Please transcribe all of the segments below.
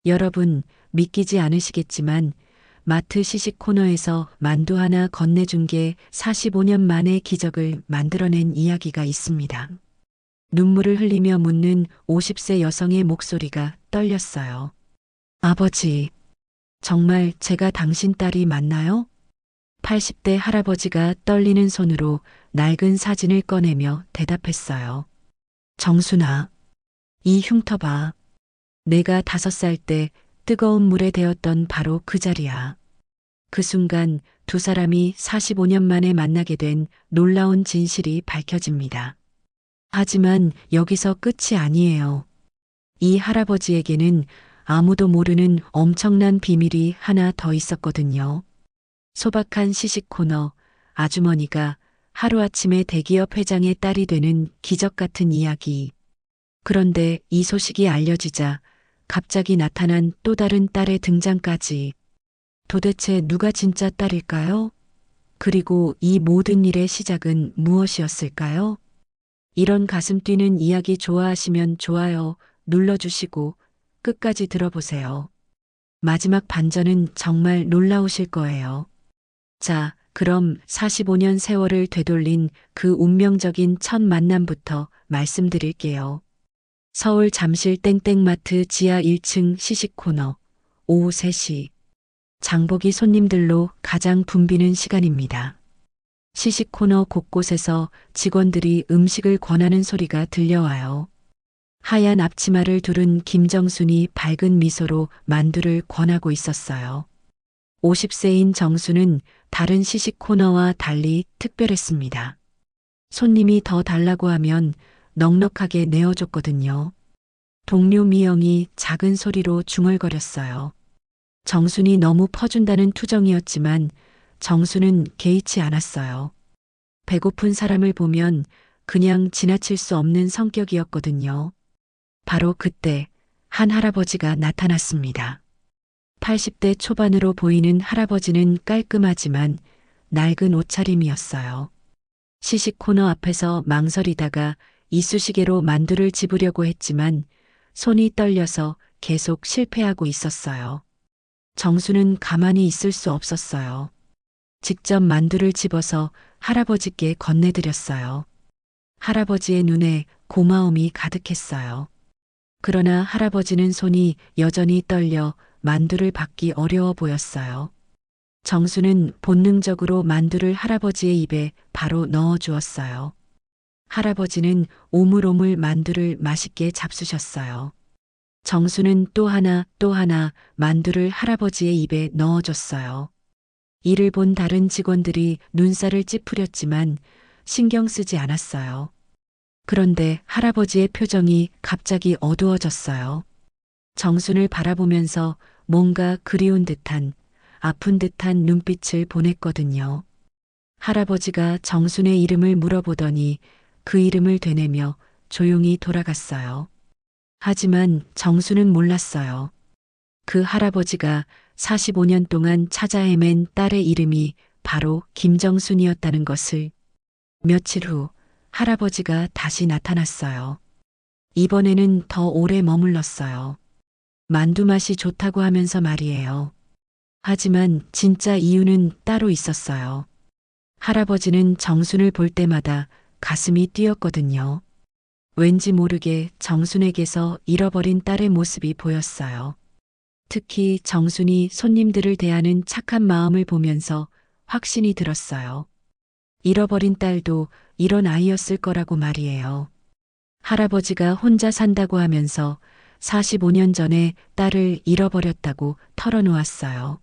여러분, 믿기지 않으시겠지만 마트 시식 코너에서 만두 하나 건네준 게 45년 만에 기적을 만들어낸 이야기가 있습니다. 눈물을 흘리며 묻는 50세 여성의 목소리가 떨렸어요. 아버지, 정말 제가 당신 딸이 맞나요? 80대 할아버지가 떨리는 손으로 낡은 사진을 꺼내며 대답했어요. 정순아, 이 흉터 봐. 내가 5살 때 뜨거운 물에 데웠던 바로 그 자리야. 그 순간 두 사람이 45년 만에 만나게 된 놀라운 진실이 밝혀집니다. 하지만 여기서 끝이 아니에요. 이 할아버지에게는 아무도 모르는 엄청난 비밀이 하나 더 있었거든요. 소박한 시식 코너, 아주머니가 하루아침에 대기업 회장의 딸이 되는 기적 같은 이야기. 그런데 이 소식이 알려지자 갑자기 나타난 또 다른 딸의 등장까지. 도대체 누가 진짜 딸일까요? 그리고 이 모든 일의 시작은 무엇이었을까요? 이런 가슴 뛰는 이야기 좋아하시면 좋아요 눌러주시고 끝까지 들어보세요. 마지막 반전은 정말 놀라우실 거예요. 자, 그럼 45년 세월을 되돌린 그 운명적인 첫 만남부터 말씀드릴게요. 서울 잠실 땡땡마트 지하 1층 시식 코너, 오후 3시. 장보기 손님들로 가장 붐비는 시간입니다. 시식 코너 곳곳에서 직원들이 음식을 권하는 소리가 들려와요. 하얀 앞치마를 두른 김정순이 밝은 미소로 만두를 권하고 있었어요. 50세인 정수는 다른 시식 코너와 달리 특별했습니다. 손님이 더 달라고 하면 넉넉하게 내어줬거든요. 동료 미영이 작은 소리로 중얼거렸어요. 정순이 너무 퍼준다는 투정이었지만 정수는 개의치 않았어요. 배고픈 사람을 보면 그냥 지나칠 수 없는 성격이었거든요. 바로 그때 한 할아버지가 나타났습니다. 80대 초반으로 보이는 할아버지는 깔끔하지만 낡은 옷차림이었어요. 시식 코너 앞에서 망설이다가 이쑤시개로 만두를 집으려고 했지만 손이 떨려서 계속 실패하고 있었어요. 정수는 가만히 있을 수 없었어요. 직접 만두를 집어서 할아버지께 건네드렸어요. 할아버지의 눈에 고마움이 가득했어요. 그러나 할아버지는 손이 여전히 떨려 만두를 받기 어려워 보였어요. 정수는 본능적으로 만두를 할아버지의 입에 바로 넣어 주었어요. 할아버지는 오물오물 만두를 맛있게 잡수셨어요. 정수는 또 하나 만두를 할아버지의 입에 넣어줬어요. 이를 본 다른 직원들이 눈살을 찌푸렸지만 신경 쓰지 않았어요. 그런데 할아버지의 표정이 갑자기 어두워졌어요. 정순을 바라보면서 뭔가 그리운 듯한, 아픈 듯한 눈빛을 보냈거든요. 할아버지가 정순의 이름을 물어보더니 그 이름을 되뇌며 조용히 돌아갔어요. 하지만 정수는 몰랐어요. 그 할아버지가 45년 동안 찾아 헤맨 딸의 이름이 바로 김정순이었다는 것을. 며칠 후 할아버지가 다시 나타났어요. 이번에는 더 오래 머물렀어요. 만두 맛이 좋다고 하면서 말이에요. 하지만 진짜 이유는 따로 있었어요. 할아버지는 정순을 볼 때마다 가슴이 뛰었거든요. 왠지 모르게 정순에게서 잃어버린 딸의 모습이 보였어요. 특히 정순이 손님들을 대하는 착한 마음을 보면서 확신이 들었어요. 잃어버린 딸도 이런 아이였을 거라고 말이에요. 할아버지가 혼자 산다고 하면서 45년 전에 딸을 잃어버렸다고 털어놓았어요.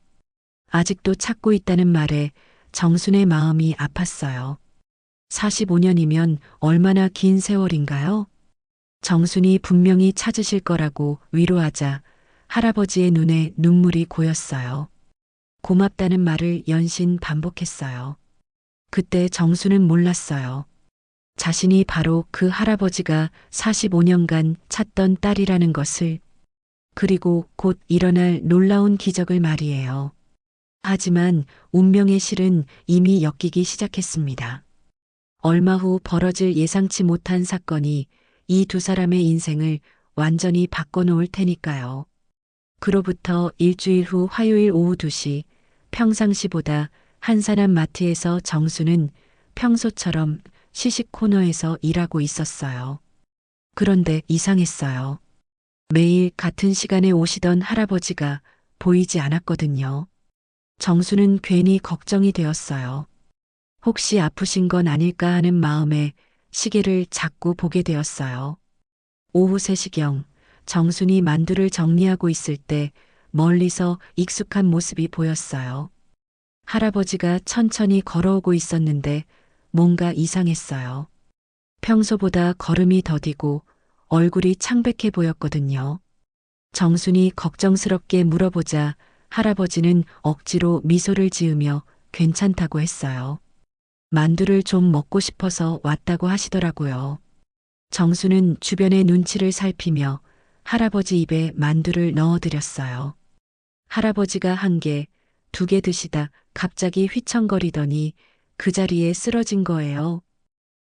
아직도 찾고 있다는 말에 정순의 마음이 아팠어요. 45년이면 얼마나 긴 세월인가요? 정순이 분명히 찾으실 거라고 위로하자 할아버지의 눈에 눈물이 고였어요. 고맙다는 말을 연신 반복했어요. 그때 정순은 몰랐어요. 자신이 바로 그 할아버지가 45년간 찾던 딸이라는 것을. 그리고 곧 일어날 놀라운 기적을 말이에요. 하지만 운명의 실은 이미 엮이기 시작했습니다. 얼마 후 벌어질 예상치 못한 사건이 이 두 사람의 인생을 완전히 바꿔놓을 테니까요. 그로부터 일주일 후 화요일 오후 2시 평상시보다 한산한 마트에서 정수는 평소처럼 시식 코너에서 일하고 있었어요. 그런데 이상했어요. 매일 같은 시간에 오시던 할아버지가 보이지 않았거든요. 정수는 괜히 걱정이 되었어요. 혹시 아프신 건 아닐까 하는 마음에 시계를 자꾸 보게 되었어요. 오후 3시경 정순이 만두를 정리하고 있을 때 멀리서 익숙한 모습이 보였어요. 할아버지가 천천히 걸어오고 있었는데 뭔가 이상했어요. 평소보다 걸음이 더디고 얼굴이 창백해 보였거든요. 정순이 걱정스럽게 물어보자 할아버지는 억지로 미소를 지으며 괜찮다고 했어요. 만두를 좀 먹고 싶어서 왔다고 하시더라고요. 정수는 주변의 눈치를 살피며 할아버지 입에 만두를 넣어드렸어요. 할아버지가 1개, 2개 드시다 갑자기 휘청거리더니 그 자리에 쓰러진 거예요.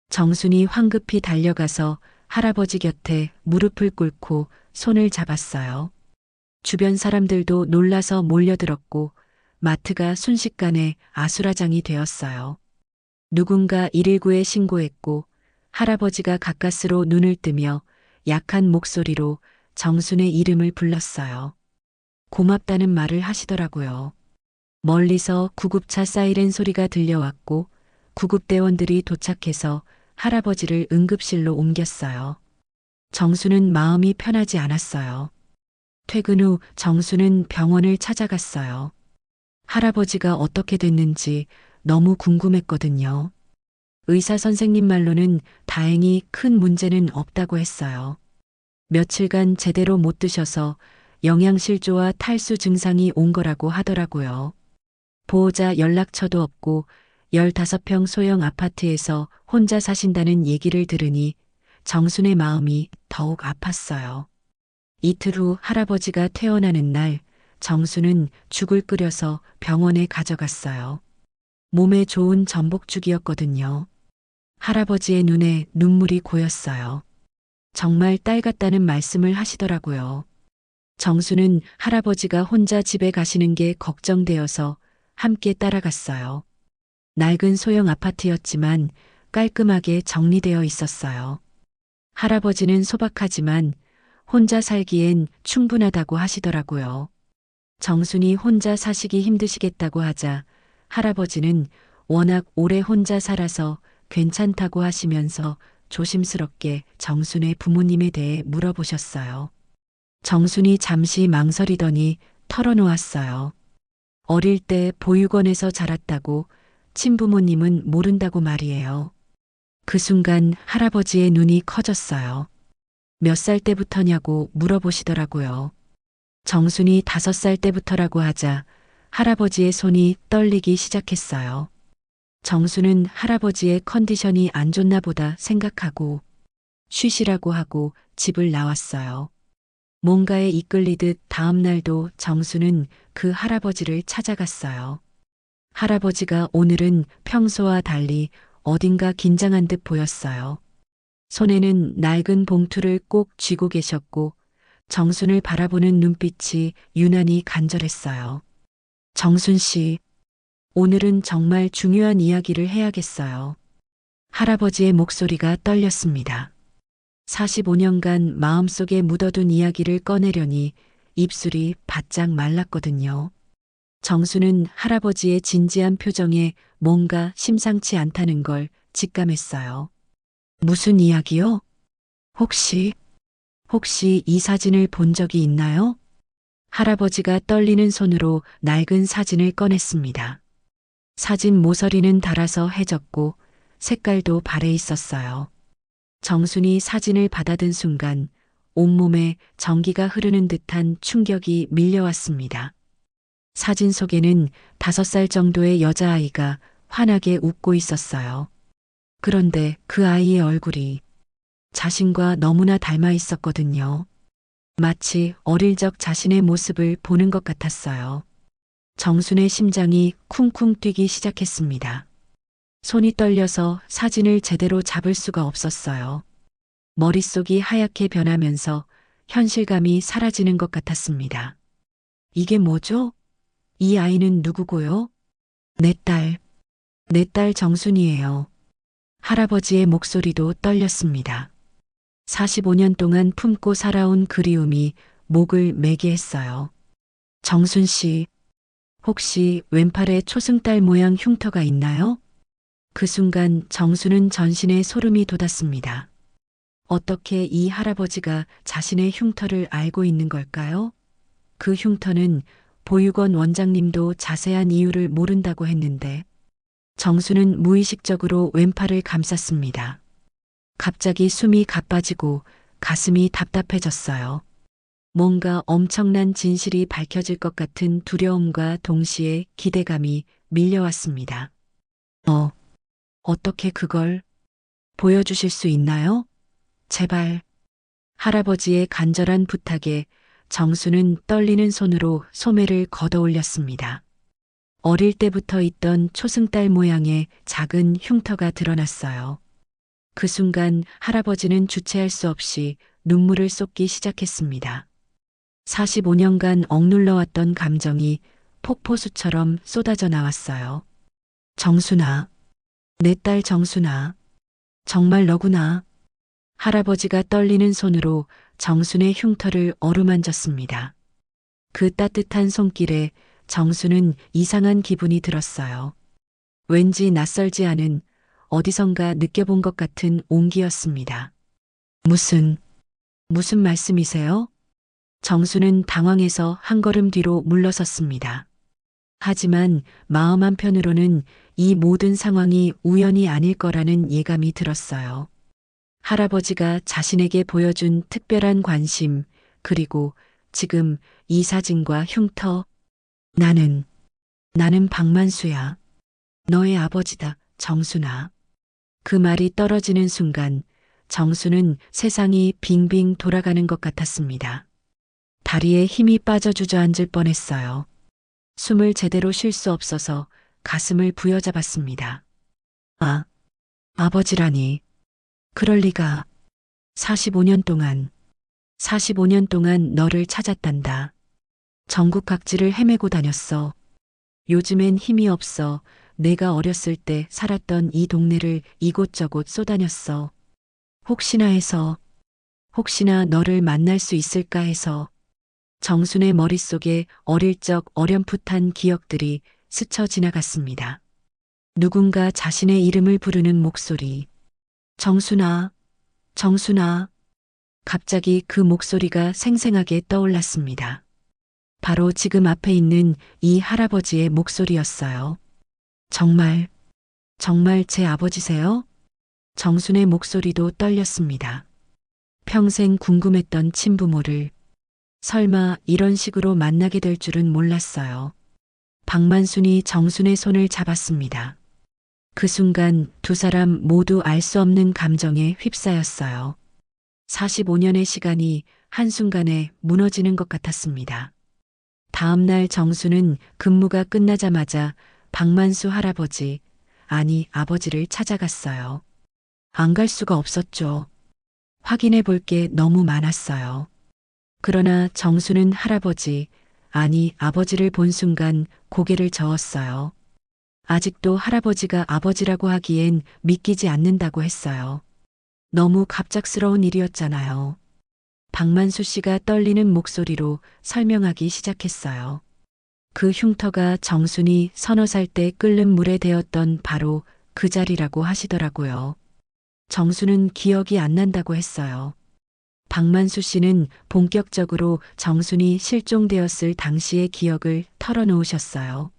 정순이 황급히 달려가서 할아버지 곁에 무릎을 꿇고 손을 잡았어요. 주변 사람들도 놀라서 몰려들었고 마트가 순식간에 아수라장이 되었어요. 누군가 119에 신고했고 할아버지가 가까스로 눈을 뜨며 약한 목소리로 정순의 이름을 불렀어요. 고맙다는 말을 하시더라고요. 멀리서 구급차 사이렌 소리가 들려왔고 구급대원들이 도착해서 할아버지를 응급실로 옮겼어요. 정수는 마음이 편하지 않았어요. 퇴근 후 정수는 병원을 찾아갔어요. 할아버지가 어떻게 됐는지 너무 궁금했거든요. 의사 선생님 말로는 다행히 큰 문제는 없다고 했어요. 며칠간 제대로 못 드셔서 영양실조와 탈수 증상이 온 거라고 하더라고요. 보호자 연락처도 없고 15평 소형 아파트에서 혼자 사신다는 얘기를 들으니 정순의 마음이 더욱 아팠어요. 이틀 후 할아버지가 퇴원하는 날 정수는 죽을 끓여서 병원에 가져갔어요. 몸에 좋은 전복죽이었거든요. 할아버지의 눈에 눈물이 고였어요. 정말 딸 같다는 말씀을 하시더라고요. 정수는 할아버지가 혼자 집에 가시는 게 걱정되어서 함께 따라갔어요. 낡은 소형 아파트였지만 깔끔하게 정리되어 있었어요. 할아버지는 소박하지만 혼자 살기엔 충분하다고 하시더라고요. 정순이 혼자 사시기 힘드시겠다고 하자 할아버지는 워낙 오래 혼자 살아서 괜찮다고 하시면서 조심스럽게 정순의 부모님에 대해 물어보셨어요. 정순이 잠시 망설이더니 털어놓았어요. 어릴 때 보육원에서 자랐다고 친부모님은 모른다고 말이에요. 그 순간 할아버지의 눈이 커졌어요. 몇 살 때부터냐고 물어보시더라고요. 정순이 5살 때부터라고 하자 할아버지의 손이 떨리기 시작했어요. 정수는 할아버지의 컨디션이 안 좋나 보다 생각하고 쉬시라고 하고 집을 나왔어요. 뭔가에 이끌리듯 다음 날도 정수는 그 할아버지를 찾아갔어요. 할아버지가 오늘은 평소와 달리 어딘가 긴장한 듯 보였어요. 손에는 낡은 봉투를 꼭 쥐고 계셨고 정순을 바라보는 눈빛이 유난히 간절했어요. 정순 씨, 오늘은 정말 중요한 이야기를 해야겠어요. 할아버지의 목소리가 떨렸습니다. 45년간 마음속에 묻어둔 이야기를 꺼내려니 입술이 바짝 말랐거든요. 정수는 할아버지의 진지한 표정에 뭔가 심상치 않다는 걸 직감했어요. 무슨 이야기요? 혹시 이 사진을 본 적이 있나요? 할아버지가 떨리는 손으로 낡은 사진을 꺼냈습니다. 사진 모서리는 닳아서 해졌고 색깔도 바래 있었어요. 정순이 사진을 받아든 순간 온몸에 전기가 흐르는 듯한 충격이 밀려왔습니다. 사진 속에는 5살 정도의 여자아이가 환하게 웃고 있었어요. 그런데 그 아이의 얼굴이 자신과 너무나 닮아 있었거든요. 마치 어릴 적 자신의 모습을 보는 것 같았어요. 정순의 심장이 쿵쿵 뛰기 시작했습니다. 손이 떨려서 사진을 제대로 잡을 수가 없었어요. 머릿속이 하얗게 변하면서 현실감이 사라지는 것 같았습니다. 이게 뭐죠? 이 아이는 누구고요? 내 딸 정순이에요. 할아버지의 목소리도 떨렸습니다. 45년 동안 품고 살아온 그리움이 목을 매게 했어요. 정순 씨, 혹시 왼팔에 초승달 모양 흉터가 있나요? 그 순간 정순은 전신에 소름이 돋았습니다. 어떻게 이 할아버지가 자신의 흉터를 알고 있는 걸까요? 그 흉터는 보육원 원장님도 자세한 이유를 모른다고 했는데 정수는 무의식적으로 왼팔을 감쌌습니다. 갑자기 숨이 가빠지고 가슴이 답답해졌어요. 뭔가 엄청난 진실이 밝혀질 것 같은 두려움과 동시에 기대감이 밀려왔습니다. 어떻게 그걸 보여주실 수 있나요? 제발. 할아버지의 간절한 부탁에 정수는 떨리는 손으로 소매를 걷어 올렸습니다. 어릴 때부터 있던 초승달 모양의 작은 흉터가 드러났어요. 그 순간 할아버지는 주체할 수 없이 눈물을 쏟기 시작했습니다. 45년간 억눌러왔던 감정이 폭포수처럼 쏟아져 나왔어요. 정순아, 내 딸 정순아, 정말 너구나. 할아버지가 떨리는 손으로 정순의 흉터를 어루만졌습니다. 그 따뜻한 손길에 정수는 이상한 기분이 들었어요. 왠지 낯설지 않은 어디선가 느껴본 것 같은 온기였습니다. 무슨 말씀이세요? 정수는 당황해서 한 걸음 뒤로 물러섰습니다. 하지만 마음 한편으로는 이 모든 상황이 우연이 아닐 거라는 예감이 들었어요. 할아버지가 자신에게 보여준 특별한 관심, 그리고 지금 이 사진과 흉터, 나는 박만수야. 너의 아버지다, 정순아. 그 말이 떨어지는 순간 정수는 세상이 빙빙 돌아가는 것 같았습니다. 다리에 힘이 빠져 주저앉을 뻔했어요. 숨을 제대로 쉴 수 없어서 가슴을 부여잡았습니다. 아버지라니. 그럴 리가. 45년 동안 너를 찾았단다. 전국 각지를 헤매고 다녔어. 요즘엔 힘이 없어. 내가 어렸을 때 살았던 이 동네를 이곳저곳 쏘다녔어. 혹시나 너를 만날 수 있을까 해서. 정순의 머릿속에 어릴 적 어렴풋한 기억들이 스쳐 지나갔습니다. 누군가 자신의 이름을 부르는 목소리. 정순아, 정순아. 갑자기 그 목소리가 생생하게 떠올랐습니다. 바로 지금 앞에 있는 이 할아버지의 목소리였어요. 정말 제 아버지세요? 정순의 목소리도 떨렸습니다. 평생 궁금했던 친부모를 설마 이런 식으로 만나게 될 줄은 몰랐어요. 박만순이 정순의 손을 잡았습니다. 그 순간 두 사람 모두 알 수 없는 감정에 휩싸였어요. 45년의 시간이 한순간에 무너지는 것 같았습니다. 다음 날 정수는 근무가 끝나자마자 박만수 할아버지, 아니 아버지를 찾아갔어요. 안 갈 수가 없었죠. 확인해 볼 게 너무 많았어요. 그러나 정수는 할아버지, 아니 아버지를 본 순간 고개를 저었어요. 아직도 할아버지가 아버지라고 하기엔 믿기지 않는다고 했어요. 너무 갑작스러운 일이었잖아요. 박만수 씨가 떨리는 목소리로 설명하기 시작했어요. 그 흉터가 정순이 서너 살 때 끓는 물에 데었던 바로 그 자리라고 하시더라고요. 정수는 기억이 안 난다고 했어요. 박만수 씨는 본격적으로 정순이 실종되었을 당시의 기억을 털어놓으셨어요.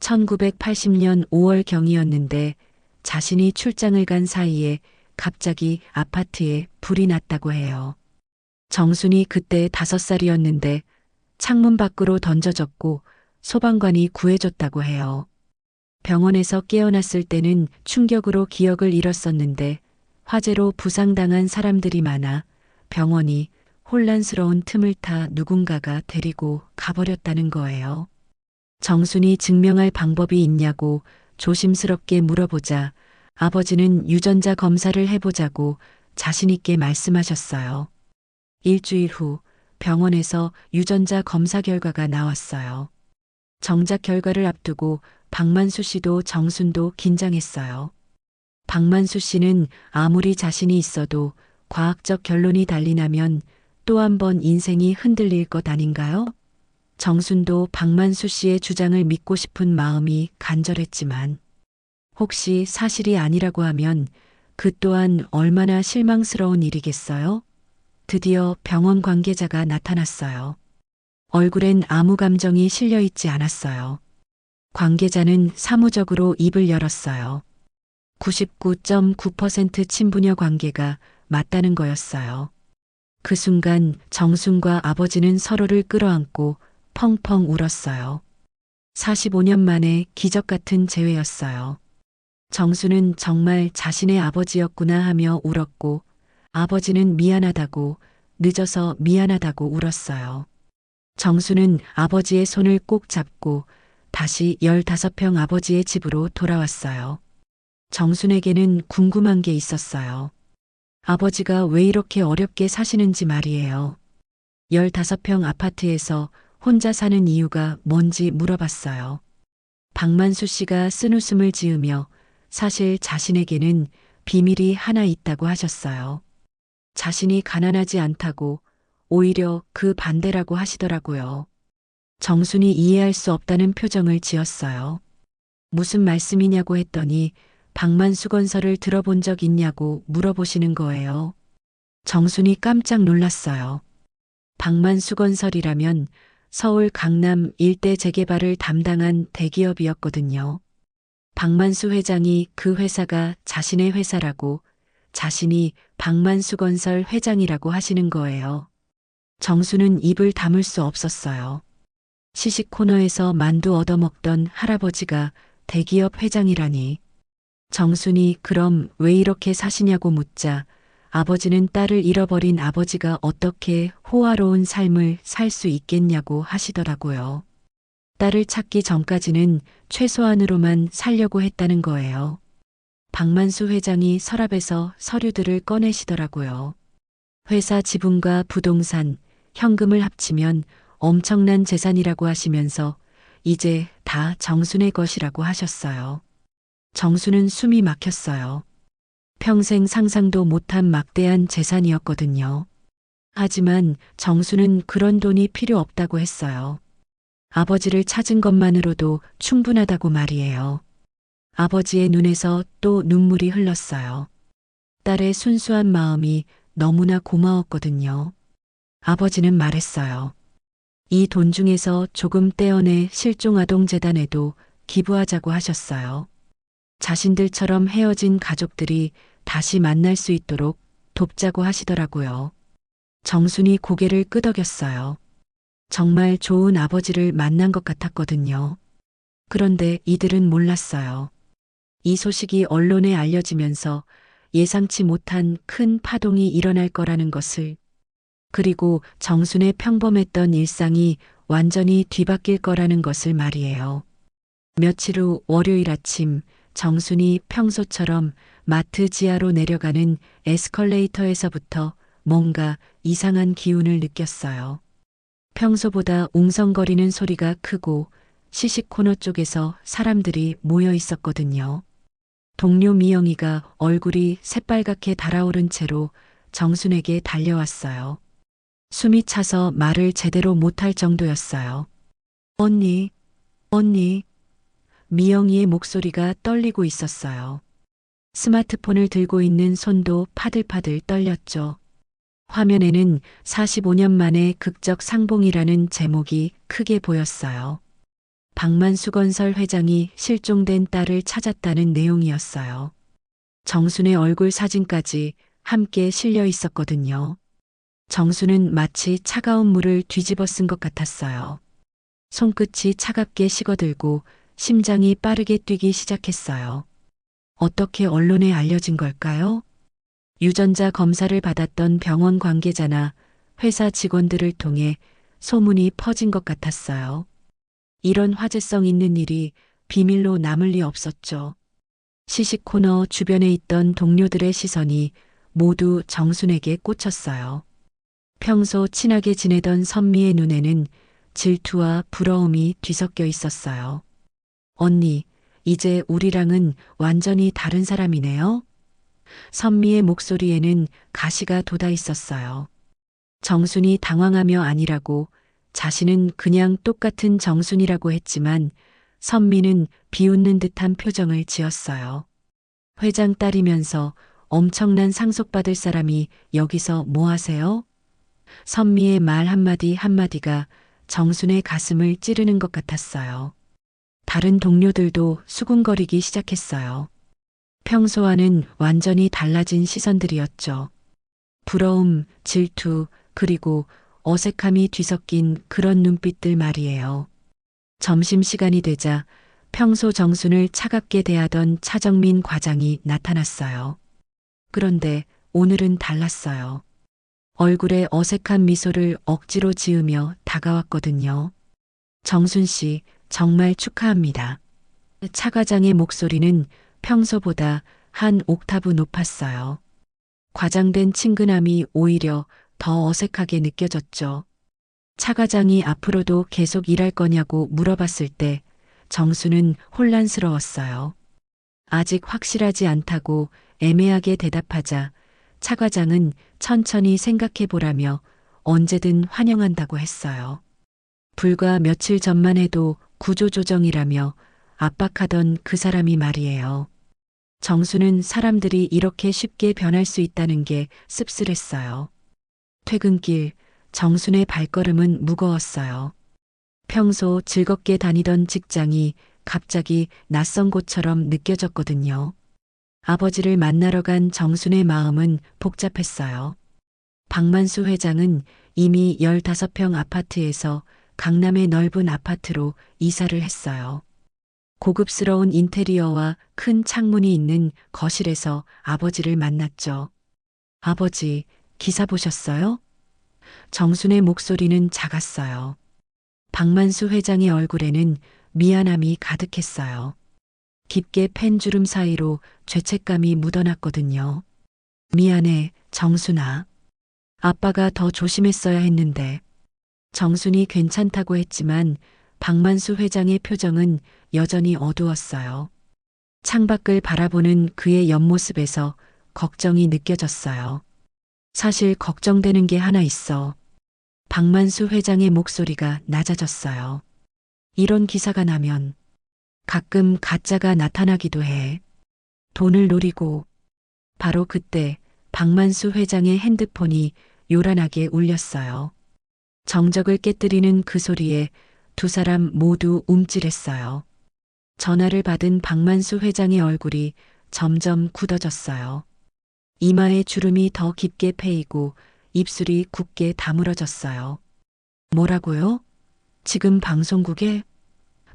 1980년 5월경이었는데 자신이 출장을 간 사이에 갑자기 아파트에 불이 났다고 해요. 정순이 그때 5살이었는데 창문 밖으로 던져졌고 소방관이 구해줬다고 해요. 병원에서 깨어났을 때는 충격으로 기억을 잃었었는데 화재로 부상당한 사람들이 많아 병원이 혼란스러운 틈을 타 누군가가 데리고 가버렸다는 거예요. 정순이 증명할 방법이 있냐고 조심스럽게 물어보자 아버지는 유전자 검사를 해보자고 자신있게 말씀하셨어요. 일주일 후 병원에서 유전자 검사 결과가 나왔어요. 정작 결과를 앞두고 박만수 씨도 정순도 긴장했어요. 박만수 씨는 아무리 자신이 있어도 과학적 결론이 달리 나면 또 한 번 인생이 흔들릴 것 아닌가요? 정순도 박만수 씨의 주장을 믿고 싶은 마음이 간절했지만 혹시 사실이 아니라고 하면 그 또한 얼마나 실망스러운 일이겠어요? 드디어 병원 관계자가 나타났어요. 얼굴엔 아무 감정이 실려 있지 않았어요. 관계자는 사무적으로 입을 열었어요. 99.9% 친부녀 관계가 맞다는 거였어요. 그 순간 정순과 아버지는 서로를 끌어안고 펑펑 울었어요. 45년 만에 기적 같은 재회였어요. 정수는 정말 자신의 아버지였구나 하며 울었고 아버지는 미안하다고 늦어서 미안하다고 울었어요. 정수는 아버지의 손을 꼭 잡고 다시 15평 아버지의 집으로 돌아왔어요. 정순에게는 궁금한 게 있었어요. 아버지가 왜 이렇게 어렵게 사시는지 말이에요. 15평 아파트에서 혼자 사는 이유가 뭔지 물어봤어요. 박만수 씨가 쓴웃음을 지으며 사실 자신에게는 비밀이 하나 있다고 하셨어요. 자신이 가난하지 않다고 오히려 그 반대라고 하시더라고요. 정순이 이해할 수 없다는 표정을 지었어요. 무슨 말씀이냐고 했더니 박만수 건설을 들어본 적 있냐고 물어보시는 거예요. 정순이 깜짝 놀랐어요. 박만수 건설이라면 서울 강남 일대 재개발을 담당한 대기업이었거든요. 박만수 회장이 그 회사가 자신의 회사라고 자신이 박만수 건설 회장이라고 하시는 거예요. 정수는 입을 다물 수 없었어요. 시식 코너에서 만두 얻어먹던 할아버지가 대기업 회장이라니. 정순이 그럼 왜 이렇게 사시냐고 묻자 아버지는 딸을 잃어버린 아버지가 어떻게 호화로운 삶을 살 수 있겠냐고 하시더라고요. 딸을 찾기 전까지는 최소한으로만 살려고 했다는 거예요. 박만수 회장이 서랍에서 서류들을 꺼내시더라고요. 회사 지분과 부동산, 현금을 합치면 엄청난 재산이라고 하시면서 이제 다 정순의 것이라고 하셨어요. 정순은 숨이 막혔어요. 평생 상상도 못한 막대한 재산이었거든요. 하지만 정순은 그런 돈이 필요 없다고 했어요. 아버지를 찾은 것만으로도 충분하다고 말이에요. 아버지의 눈에서 또 눈물이 흘렀어요. 딸의 순수한 마음이 너무나 고마웠거든요. 아버지는 말했어요. 이 돈 중에서 조금 떼어내 실종아동재단에도 기부하자고 하셨어요. 자신들처럼 헤어진 가족들이 다시 만날 수 있도록 돕자고 하시더라고요. 정순이 고개를 끄덕였어요. 정말 좋은 아버지를 만난 것 같았거든요. 그런데 이들은 몰랐어요. 이 소식이 언론에 알려지면서 예상치 못한 큰 파동이 일어날 거라는 것을, 그리고 정순의 평범했던 일상이 완전히 뒤바뀔 거라는 것을 말이에요. 며칠 후 월요일 아침 정순이 평소처럼 마트 지하로 내려가는 에스컬레이터에서부터 뭔가 이상한 기운을 느꼈어요. 평소보다 웅성거리는 소리가 크고 시식 코너 쪽에서 사람들이 모여 있었거든요. 동료 미영이가 얼굴이 새빨갛게 달아오른 채로 정순에게 달려왔어요. 숨이 차서 말을 제대로 못할 정도였어요. 언니, 언니. 미영이의 목소리가 떨리고 있었어요. 스마트폰을 들고 있는 손도 파들파들 떨렸죠. 화면에는 45년 만에 극적 상봉이라는 제목이 크게 보였어요. 박만수 건설 회장이 실종된 딸을 찾았다는 내용이었어요. 정순의 얼굴 사진까지 함께 실려 있었거든요. 정순은 마치 차가운 물을 뒤집어 쓴 것 같았어요. 손끝이 차갑게 식어들고 심장이 빠르게 뛰기 시작했어요. 어떻게 언론에 알려진 걸까요? 유전자 검사를 받았던 병원 관계자나 회사 직원들을 통해 소문이 퍼진 것 같았어요. 이런 화제성 있는 일이 비밀로 남을 리 없었죠. 시식 코너 주변에 있던 동료들의 시선이 모두 정순에게 꽂혔어요. 평소 친하게 지내던 선미의 눈에는 질투와 부러움이 뒤섞여 있었어요. 언니, 이제 우리랑은 완전히 다른 사람이네요. 선미의 목소리에는 가시가 돋아 있었어요. 정순이 당황하며 아니라고, 자신은 그냥 똑같은 정순이라고 했지만 선미는 비웃는 듯한 표정을 지었어요. 회장 딸이면서 엄청난 상속받을 사람이 여기서 뭐 하세요? 선미의 말 한마디 한마디가 정순의 가슴을 찌르는 것 같았어요. 다른 동료들도 수군거리기 시작했어요. 평소와는 완전히 달라진 시선들이었죠. 부러움, 질투, 그리고 어색함이 뒤섞인 그런 눈빛들 말이에요. 점심시간이 되자 평소 정순을 차갑게 대하던 차정민 과장이 나타났어요. 그런데 오늘은 달랐어요. 얼굴에 어색한 미소를 억지로 지으며 다가왔거든요. 정순 씨, 정말 축하합니다. 차 과장의 목소리는 평소보다 한 옥타브 높았어요. 과장된 친근함이 오히려 더 어색하게 느껴졌죠. 차 과장이 앞으로도 계속 일할 거냐고 물어봤을 때 정수는 혼란스러웠어요. 아직 확실하지 않다고 애매하게 대답하자 차 과장은 천천히 생각해 보라며 언제든 환영한다고 했어요. 불과 며칠 전만 해도 구조조정이라며 압박하던 그 사람이 말이에요. 정수는 사람들이 이렇게 쉽게 변할 수 있다는 게 씁쓸했어요. 퇴근길 정순의 발걸음은 무거웠어요. 평소 즐겁게 다니던 직장이 갑자기 낯선 곳처럼 느껴졌거든요. 아버지를 만나러 간 정순의 마음은 복잡했어요. 박만수 회장은 이미 15평 아파트에서 강남의 넓은 아파트로 이사를 했어요. 고급스러운 인테리어와 큰 창문이 있는 거실에서 아버지를 만났죠. 아버지, 기사 보셨어요? 정순의 목소리는 작았어요. 박만수 회장의 얼굴에는 미안함이 가득했어요. 깊게 팬 주름 사이로 죄책감이 묻어났거든요. 미안해, 정순아. 아빠가 더 조심했어야 했는데. 정순이 괜찮다고 했지만 박만수 회장의 표정은 여전히 어두웠어요. 창밖을 바라보는 그의 옆모습에서 걱정이 느껴졌어요. 사실 걱정되는 게 하나 있어. 박만수 회장의 목소리가 낮아졌어요. 이런 기사가 나면 가끔 가짜가 나타나기도 해. 돈을 노리고. 바로 그때 박만수 회장의 핸드폰이 요란하게 울렸어요. 정적을 깨뜨리는 그 소리에 두 사람 모두 움찔했어요. 전화를 받은 박만수 회장의 얼굴이 점점 굳어졌어요. 이마에 주름이 더 깊게 패이고 입술이 굳게 다물어졌어요. 뭐라고요? 지금 방송국에?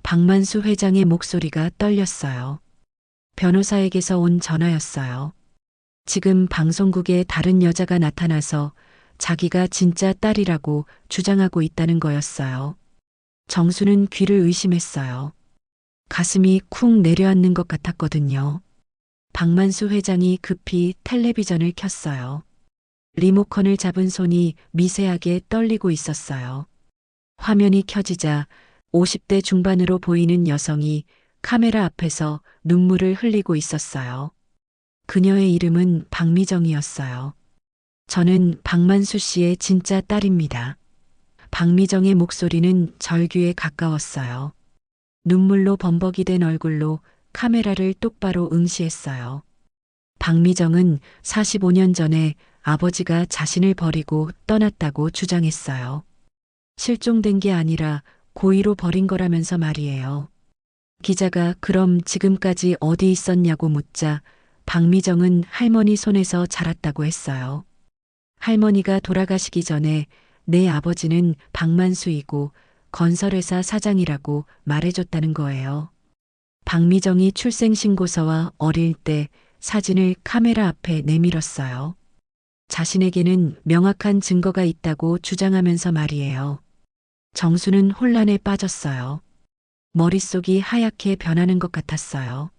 박만수 회장의 목소리가 떨렸어요. 변호사에게서 온 전화였어요. 지금 방송국에 다른 여자가 나타나서 자기가 진짜 딸이라고 주장하고 있다는 거였어요. 정수는 귀를 의심했어요. 가슴이 쿵 내려앉는 것 같았거든요. 박만수 회장이 급히 텔레비전을 켰어요. 리모컨을 잡은 손이 미세하게 떨리고 있었어요. 화면이 켜지자 50대 중반으로 보이는 여성이 카메라 앞에서 눈물을 흘리고 있었어요. 그녀의 이름은 박미정이었어요. 저는 박만수 씨의 진짜 딸입니다. 박미정의 목소리는 절규에 가까웠어요. 눈물로 범벅이 된 얼굴로 카메라를 똑바로 응시했어요. 박미정은 45년 전에 아버지가 자신을 버리고 떠났다고 주장했어요. 실종된 게 아니라 고의로 버린 거라면서 말이에요. 기자가 그럼 지금까지 어디 있었냐고 묻자 박미정은 할머니 손에서 자랐다고 했어요. 할머니가 돌아가시기 전에 내 아버지는 박만수이고 건설회사 사장이라고 말해줬다는 거예요. 박미정이 출생신고서와 어릴 때 사진을 카메라 앞에 내밀었어요. 자신에게는 명확한 증거가 있다고 주장하면서 말이에요. 정수는 혼란에 빠졌어요. 머릿속이 하얗게 변하는 것 같았어요.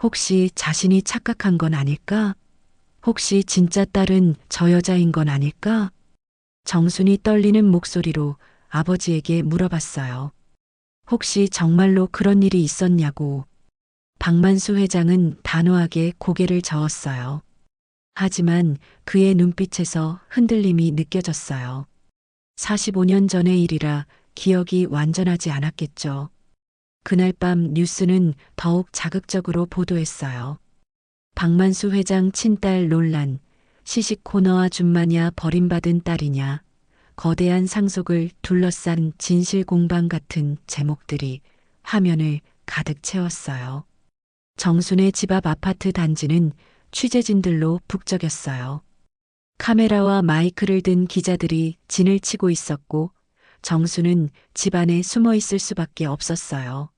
혹시 자신이 착각한 건 아닐까? 혹시 진짜 딸은 저 여자인 건 아닐까? 정순이 떨리는 목소리로 아버지에게 물어봤어요. 혹시 정말로 그런 일이 있었냐고. 박만수 회장은 단호하게 고개를 저었어요. 하지만 그의 눈빛에서 흔들림이 느껴졌어요. 45년 전의 일이라 기억이 완전하지 않았겠죠. 그날 밤 뉴스는 더욱 자극적으로 보도했어요. 박만수 회장 친딸 논란, 시식 코너와 준마냐 버림받은 딸이냐, 거대한 상속을 둘러싼 진실 공방 같은 제목들이 화면을 가득 채웠어요. 정순의 집 앞 아파트 단지는 취재진들로 북적였어요. 카메라와 마이크를 든 기자들이 진을 치고 있었고 정수는 집 안에 숨어 있을 수밖에 없었어요.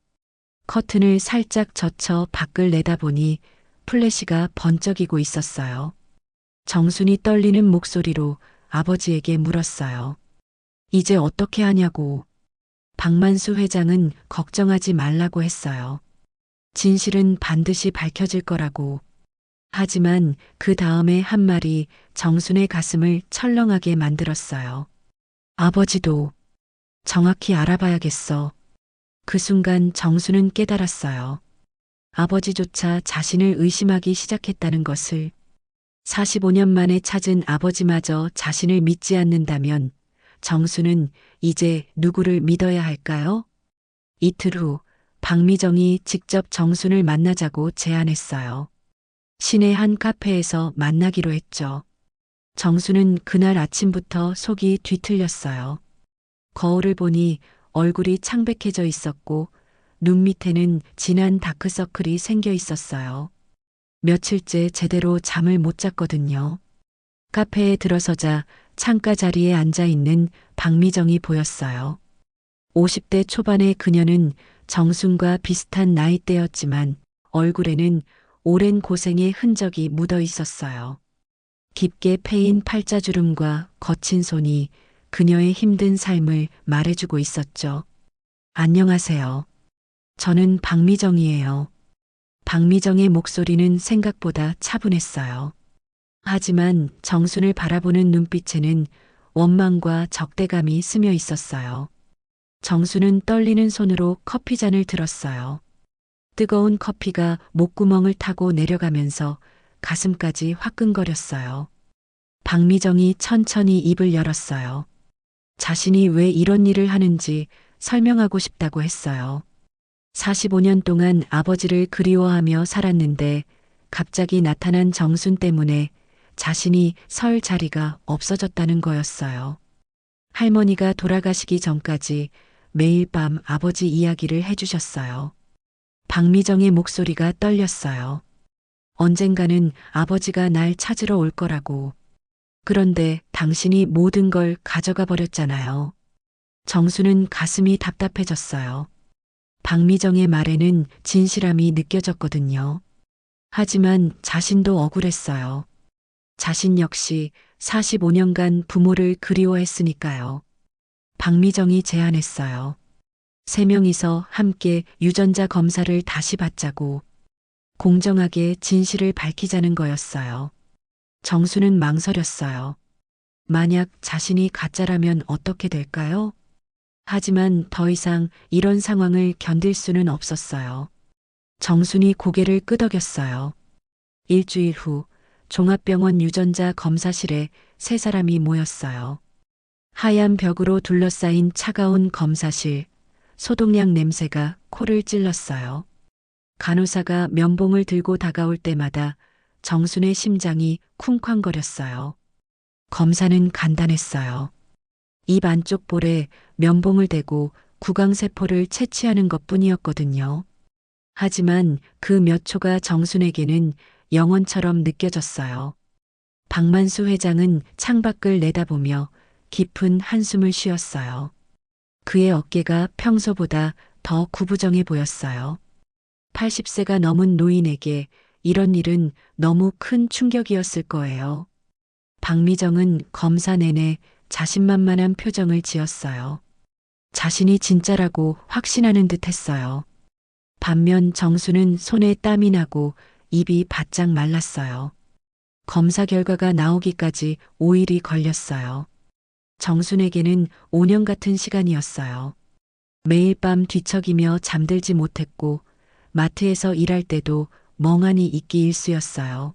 커튼을 살짝 젖혀 밖을 내다보니 플래시가 번쩍이고 있었어요. 정순이 떨리는 목소리로 아버지에게 물었어요. 이제 어떻게 하냐고. 박만수 회장은 걱정하지 말라고 했어요. 진실은 반드시 밝혀질 거라고. 하지만 그 다음에 한 말이 정순의 가슴을 철렁하게 만들었어요. 아버지도 정확히 알아봐야겠어. 그 순간 정순은 깨달았어요. 아버지조차 자신을 의심하기 시작했다는 것을. 45년 만에 찾은 아버지마저 자신을 믿지 않는다면 정수는 이제 누구를 믿어야 할까요? 이틀 후 박미정이 직접 정순을 만나자고 제안했어요. 시내 한 카페에서 만나기로 했죠. 정수는 그날 아침부터 속이 뒤틀렸어요. 거울을 보니 얼굴이 창백해져 있었고 눈 밑에는 진한 다크서클이 생겨 있었어요. 며칠째 제대로 잠을 못 잤거든요. 카페에 들어서자 창가 자리에 앉아 있는 박미정이 보였어요. 50대 초반의 그녀는 정순과 비슷한 나이대였지만 얼굴에는 오랜 고생의 흔적이 묻어 있었어요. 깊게 패인 팔자주름과 거친 손이 그녀의 힘든 삶을 말해주고 있었죠. 안녕하세요. 저는 박미정이에요. 박미정의 목소리는 생각보다 차분했어요. 하지만 정순을 바라보는 눈빛에는 원망과 적대감이 스며 있었어요. 정순은 떨리는 손으로 커피잔을 들었어요. 뜨거운 커피가 목구멍을 타고 내려가면서 가슴까지 화끈거렸어요. 박미정이 천천히 입을 열었어요. 자신이 왜 이런 일을 하는지 설명하고 싶다고 했어요. 45년 동안 아버지를 그리워하며 살았는데 갑자기 나타난 정순 때문에 자신이 설 자리가 없어졌다는 거였어요. 할머니가 돌아가시기 전까지 매일 밤 아버지 이야기를 해주셨어요. 박미정의 목소리가 떨렸어요. 언젠가는 아버지가 날 찾으러 올 거라고. 그런데 당신이 모든 걸 가져가 버렸잖아요. 정수는 가슴이 답답해졌어요. 박미정의 말에는 진실함이 느껴졌거든요. 하지만 자신도 억울했어요. 자신 역시 45년간 부모를 그리워했으니까요. 박미정이 제안했어요. 세 명이서 함께 유전자 검사를 다시 받자고 공정하게 진실을 밝히자는 거였어요. 정수는 망설였어요. 만약 자신이 가짜라면 어떻게 될까요? 하지만 더 이상 이런 상황을 견딜 수는 없었어요. 정순이 고개를 끄덕였어요. 일주일 후 종합병원 유전자 검사실에 세 사람이 모였어요. 하얀 벽으로 둘러싸인 차가운 검사실, 소독약 냄새가 코를 찔렀어요. 간호사가 면봉을 들고 다가올 때마다 정순의 심장이 쿵쾅거렸어요. 검사는 간단했어요. 입 안쪽 볼에 면봉을 대고 구강세포를 채취하는 것뿐이었거든요. 하지만 그 몇 초가 정순에게는 영원처럼 느껴졌어요. 박만수 회장은 창밖을 내다보며 깊은 한숨을 쉬었어요. 그의 어깨가 평소보다 더 구부정해 보였어요. 80세가 넘은 노인에게 이런 일은 너무 큰 충격이었을 거예요. 박미정은 검사 내내 자신만만한 표정을 지었어요. 자신이 진짜라고 확신하는 듯 했어요. 반면 정수는 손에 땀이 나고 입이 바짝 말랐어요. 검사 결과가 나오기까지 5일이 걸렸어요. 정순에게는 5년 같은 시간이었어요. 매일 밤 뒤척이며 잠들지 못했고 마트에서 일할 때도 멍하니 있기 일쑤였어요.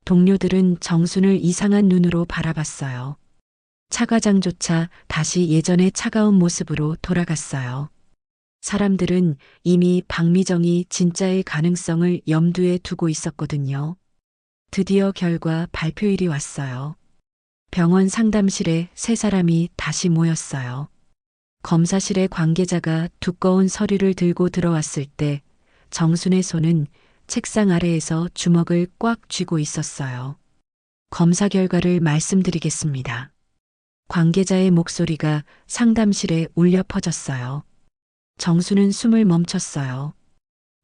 동료들은 정순을 이상한 눈으로 바라봤어요. 차 과장조차 다시 예전의 차가운 모습으로 돌아갔어요. 사람들은 이미 박미정이 진짜일 가능성을 염두에 두고 있었거든요. 드디어 결과 발표일이 왔어요. 병원 상담실에 세 사람이 다시 모였어요. 검사실의 관계자가 두꺼운 서류를 들고 들어왔을 때 정순의 손은 책상 아래에서 주먹을 꽉 쥐고 있었어요. 검사 결과를 말씀드리겠습니다. 관계자의 목소리가 상담실에 울려 퍼졌어요. 정수는 숨을 멈췄어요.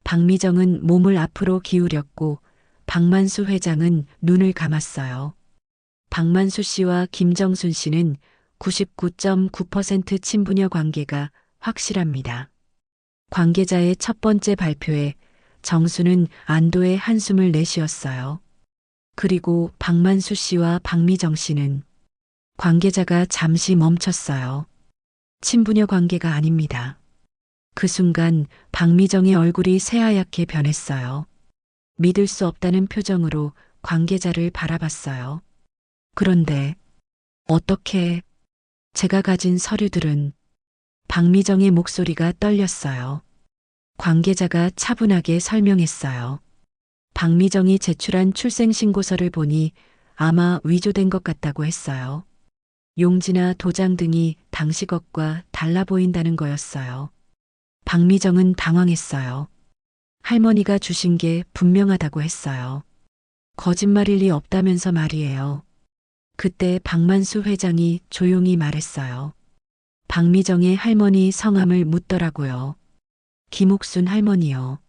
박미정은 몸을 앞으로 기울였고 박만수 회장은 눈을 감았어요. 박만수 씨와 김정순 씨는 99.9% 친부녀 관계가 확실합니다. 관계자의 첫 번째 발표에 정수는 안도의 한숨을 내쉬었어요. 그리고 박만수 씨와 박미정 씨는 관계자가 잠시 멈췄어요. 친부녀 관계가 아닙니다. 그 순간 박미정의 얼굴이 새하얗게 변했어요. 믿을 수 없다는 표정으로 관계자를 바라봤어요. 그런데 어떻게 제가 가진 서류들은 박미정의 목소리가 떨렸어요. 관계자가 차분하게 설명했어요. 박미정이 제출한 출생신고서를 보니 아마 위조된 것 같다고 했어요. 용지나 도장 등이 당시 것과 달라 보인다는 거였어요. 박미정은 당황했어요. 할머니가 주신 게 분명하다고 했어요. 거짓말일 리 없다면서 말이에요. 그때 박만수 회장이 조용히 말했어요. 박미정의 할머니 성함을 묻더라고요. 김옥순 할머니요.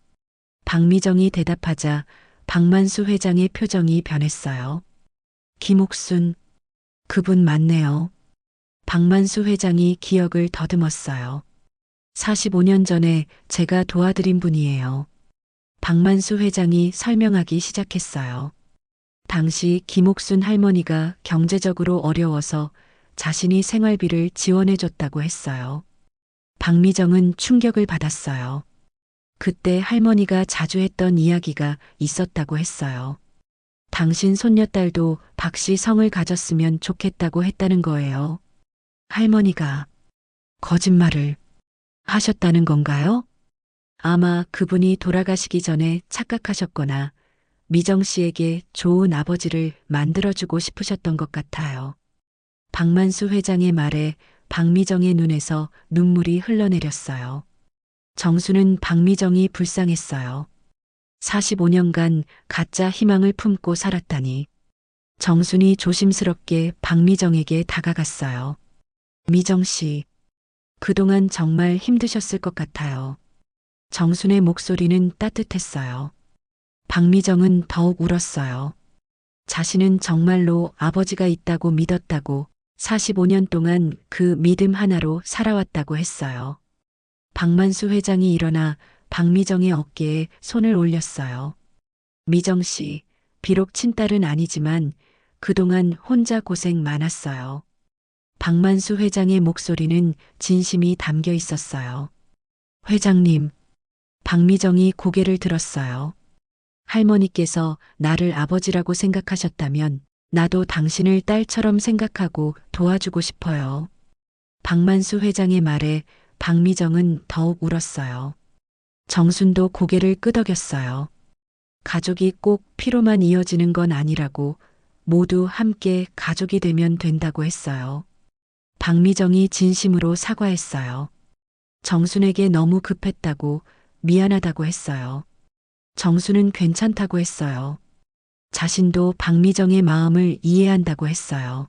박미정이 대답하자 박만수 회장의 표정이 변했어요. 김옥순, 그분 맞네요. 박만수 회장이 기억을 더듬었어요. 45년 전에 제가 도와드린 분이에요. 박만수 회장이 설명하기 시작했어요. 당시 김옥순 할머니가 경제적으로 어려워서 자신이 생활비를 지원해줬다고 했어요. 박미정은 충격을 받았어요. 그때 할머니가 자주 했던 이야기가 있었다고 했어요. 당신 손녀딸도 박씨 성을 가졌으면 좋겠다고 했다는 거예요. 할머니가 거짓말을 하셨다는 건가요? 아마 그분이 돌아가시기 전에 착각하셨거나 미정 씨에게 좋은 아버지를 만들어주고 싶으셨던 것 같아요. 박만수 회장의 말에 박미정의 눈에서 눈물이 흘러내렸어요. 정수는 박미정이 불쌍했어요. 45년간 가짜 희망을 품고 살았다니. 정순이 조심스럽게 박미정에게 다가갔어요. 미정 씨, 그동안 정말 힘드셨을 것 같아요. 정순의 목소리는 따뜻했어요. 박미정은 더욱 울었어요. 자신은 정말로 아버지가 있다고 믿었다고 45년 동안 그 믿음 하나로 살아왔다고 했어요. 박만수 회장이 일어나 박미정의 어깨에 손을 올렸어요. 미정 씨, 비록 친딸은 아니지만 그동안 혼자 고생 많았어요. 박만수 회장의 목소리는 진심이 담겨 있었어요. 회장님, 박미정이 고개를 들었어요. 할머니께서 나를 아버지라고 생각하셨다면 나도 당신을 딸처럼 생각하고 도와주고 싶어요. 박만수 회장의 말에 박미정은 더욱 울었어요. 정순도 고개를 끄덕였어요. 가족이 꼭 피로만 이어지는 건 아니라고 모두 함께 가족이 되면 된다고 했어요. 박미정이 진심으로 사과했어요. 정순에게 너무 급했다고 미안하다고 했어요. 정수는 괜찮다고 했어요. 자신도 박미정의 마음을 이해한다고 했어요.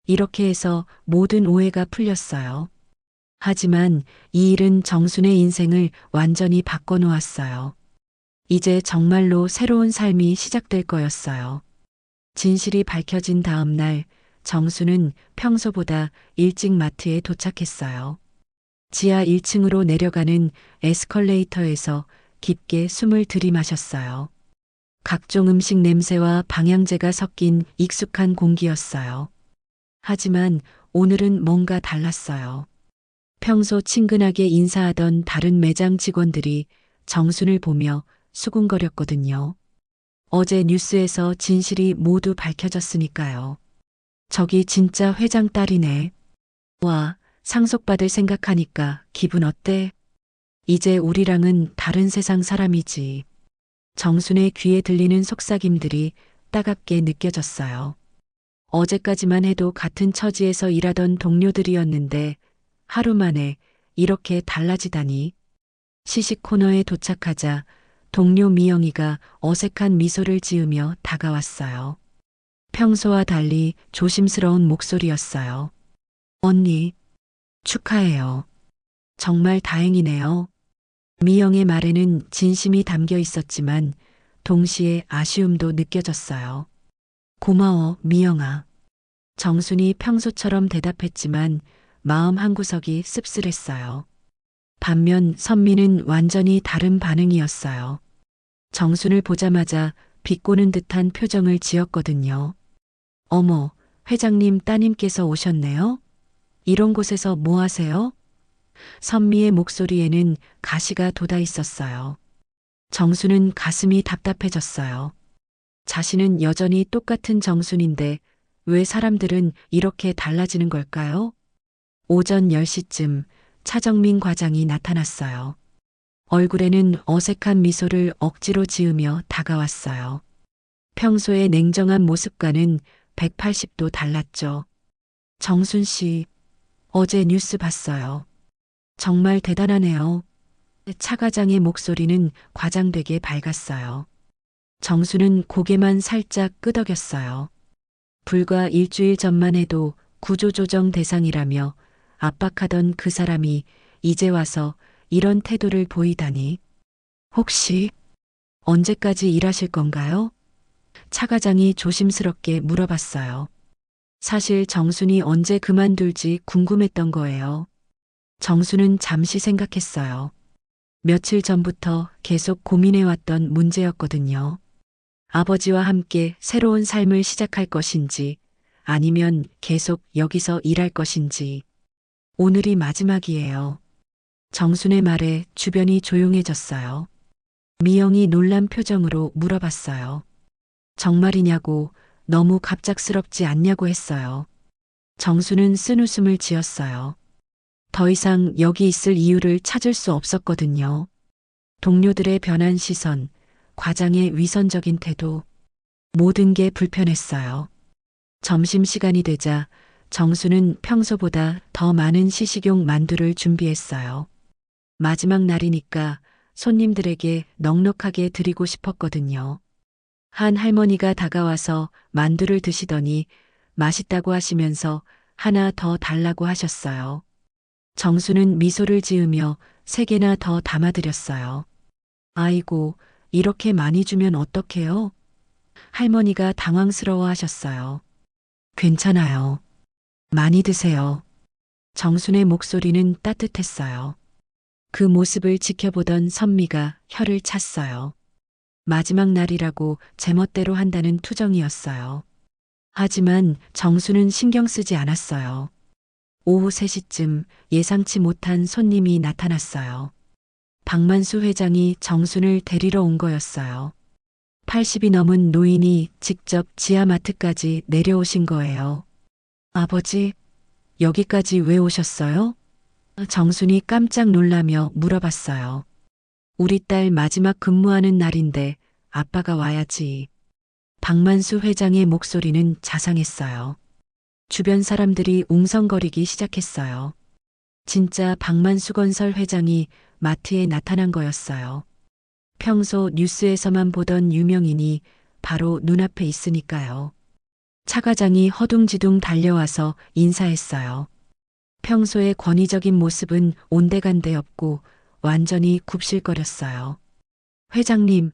이렇게 해서 모든 오해가 풀렸어요. 하지만 이 일은 정순의 인생을 완전히 바꿔놓았어요. 이제 정말로 새로운 삶이 시작될 거였어요. 진실이 밝혀진 다음 날 정수는 평소보다 일찍 마트에 도착했어요. 지하 1층으로 내려가는 에스컬레이터에서 깊게 숨을 들이마셨어요. 각종 음식 냄새와 방향제가 섞인 익숙한 공기였어요. 하지만 오늘은 뭔가 달랐어요. 평소 친근하게 인사하던 다른 매장 직원들이 정순을 보며 수군거렸거든요. 어제 뉴스에서 진실이 모두 밝혀졌으니까요. 저기 진짜 회장 딸이네. 와, 상속받을 생각하니까 기분 어때? 이제 우리랑은 다른 세상 사람이지. 정순의 귀에 들리는 속삭임들이 따갑게 느껴졌어요. 어제까지만 해도 같은 처지에서 일하던 동료들이었는데 하루 만에 이렇게 달라지다니. 시식 코너에 도착하자 동료 미영이가 어색한 미소를 지으며 다가왔어요. 평소와 달리 조심스러운 목소리였어요. 언니, 축하해요. 정말 다행이네요. 미영의 말에는 진심이 담겨 있었지만 동시에 아쉬움도 느껴졌어요. 고마워, 미영아. 정순이 평소처럼 대답했지만 마음 한구석이 씁쓸했어요. 반면 선미는 완전히 다른 반응이었어요. 정순을 보자마자 비꼬는 듯한 표정을 지었거든요. 어머, 회장님 따님께서 오셨네요? 이런 곳에서 뭐 하세요? 선미의 목소리에는 가시가 돋아 있었어요. 정순은 가슴이 답답해졌어요. 자신은 여전히 똑같은 정순인데 왜 사람들은 이렇게 달라지는 걸까요? 오전 10시쯤 차정민 과장이 나타났어요. 얼굴에는 어색한 미소를 억지로 지으며 다가왔어요. 평소의 냉정한 모습과는 180도 달랐죠. 정순 씨, 어제 뉴스 봤어요. 정말 대단하네요. 차 과장의 목소리는 과장되게 밝았어요. 정수는 고개만 살짝 끄덕였어요. 불과 일주일 전만 해도 구조조정 대상이라며 압박하던 그 사람이 이제 와서 이런 태도를 보이다니. 혹시 언제까지 일하실 건가요? 차 과장이 조심스럽게 물어봤어요. 사실 정순이 언제 그만둘지 궁금했던 거예요. 정수는 잠시 생각했어요. 며칠 전부터 계속 고민해왔던 문제였거든요. 아버지와 함께 새로운 삶을 시작할 것인지 아니면 계속 여기서 일할 것인지. 오늘이 마지막이에요. 정순의 말에 주변이 조용해졌어요. 미영이 놀란 표정으로 물어봤어요. 정말이냐고 너무 갑작스럽지 않냐고 했어요. 정수는 쓴웃음을 지었어요. 더 이상 여기 있을 이유를 찾을 수 없었거든요. 동료들의 변한 시선, 과장의 위선적인 태도, 모든 게 불편했어요. 점심시간이 되자 정수는 평소보다 더 많은 시식용 만두를 준비했어요. 마지막 날이니까 손님들에게 넉넉하게 드리고 싶었거든요. 한 할머니가 다가와서 만두를 드시더니 맛있다고 하시면서 하나 더 달라고 하셨어요. 정수는 미소를 지으며 3개나 더 담아드렸어요. 아이고, 이렇게 많이 주면 어떡해요? 할머니가 당황스러워 하셨어요. 괜찮아요. 많이 드세요. 정순의 목소리는 따뜻했어요. 그 모습을 지켜보던 선미가 혀를 찼어요. 마지막 날이라고 제멋대로 한다는 투정이었어요. 하지만 정수는 신경 쓰지 않았어요. 오후 3시쯤 예상치 못한 손님이 나타났어요. 박만수 회장이 정순을 데리러 온 거였어요. 80이 넘은 노인이 직접 지하마트까지 내려오신 거예요. 아버지, 여기까지 왜 오셨어요? 정순이 깜짝 놀라며 물어봤어요. 우리 딸 마지막 근무하는 날인데 아빠가 와야지. 박만수 회장의 목소리는 자상했어요. 주변 사람들이 웅성거리기 시작했어요. 진짜 박만수건설 회장이 마트에 나타난 거였어요. 평소 뉴스에서만 보던 유명인이 바로 눈앞에 있으니까요. 차 과장이 허둥지둥 달려와서 인사했어요. 평소의 권위적인 모습은 온데간데 없고 완전히 굽실거렸어요. 회장님,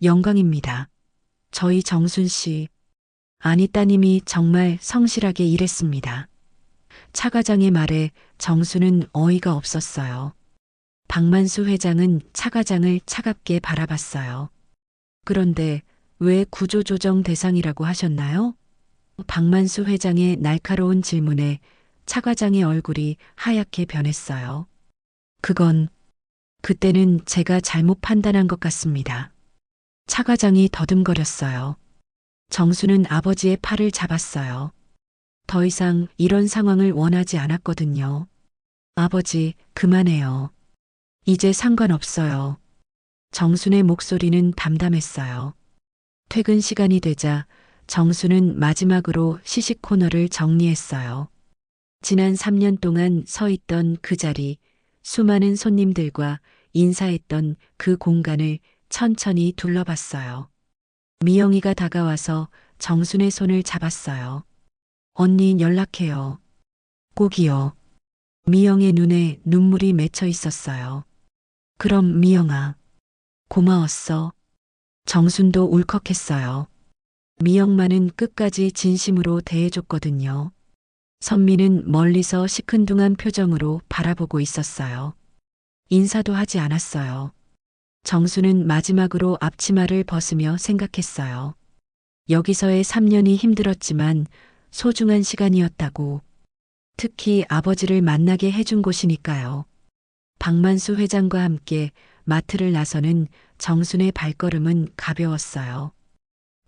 영광입니다. 저희 정순 씨, 아니 따님이 정말 성실하게 일했습니다. 차 과장의 말에 정수는 어이가 없었어요. 박만수 회장은 차 과장을 차갑게 바라봤어요. 그런데 왜 구조조정 대상이라고 하셨나요? 박만수 회장의 날카로운 질문에 차 과장의 얼굴이 하얗게 변했어요. 그때는 제가 잘못 판단한 것 같습니다. 차 과장이 더듬거렸어요. 정수는 아버지의 팔을 잡았어요. 더 이상 이런 상황을 원하지 않았거든요. 아버지, 그만해요. 이제 상관없어요. 정순의 목소리는 담담했어요. 퇴근 시간이 되자 정수는 마지막으로 시식 코너를 정리했어요. 지난 3년 동안 서 있던 그 자리, 수많은 손님들과 인사했던 그 공간을 천천히 둘러봤어요. 미영이가 다가와서 정순의 손을 잡았어요. 언니 연락해요. 꼭이요. 미영의 눈에 눈물이 맺혀 있었어요. 그럼 미영아. 고마웠어. 정순도 울컥했어요. 미영만은 끝까지 진심으로 대해줬거든요. 선미는 멀리서 시큰둥한 표정으로 바라보고 있었어요. 인사도 하지 않았어요. 정수는 마지막으로 앞치마를 벗으며 생각했어요. 여기서의 3년이 힘들었지만 소중한 시간이었다고. 특히 아버지를 만나게 해준 곳이니까요. 박만수 회장과 함께 마트를 나서는 정순의 발걸음은 가벼웠어요.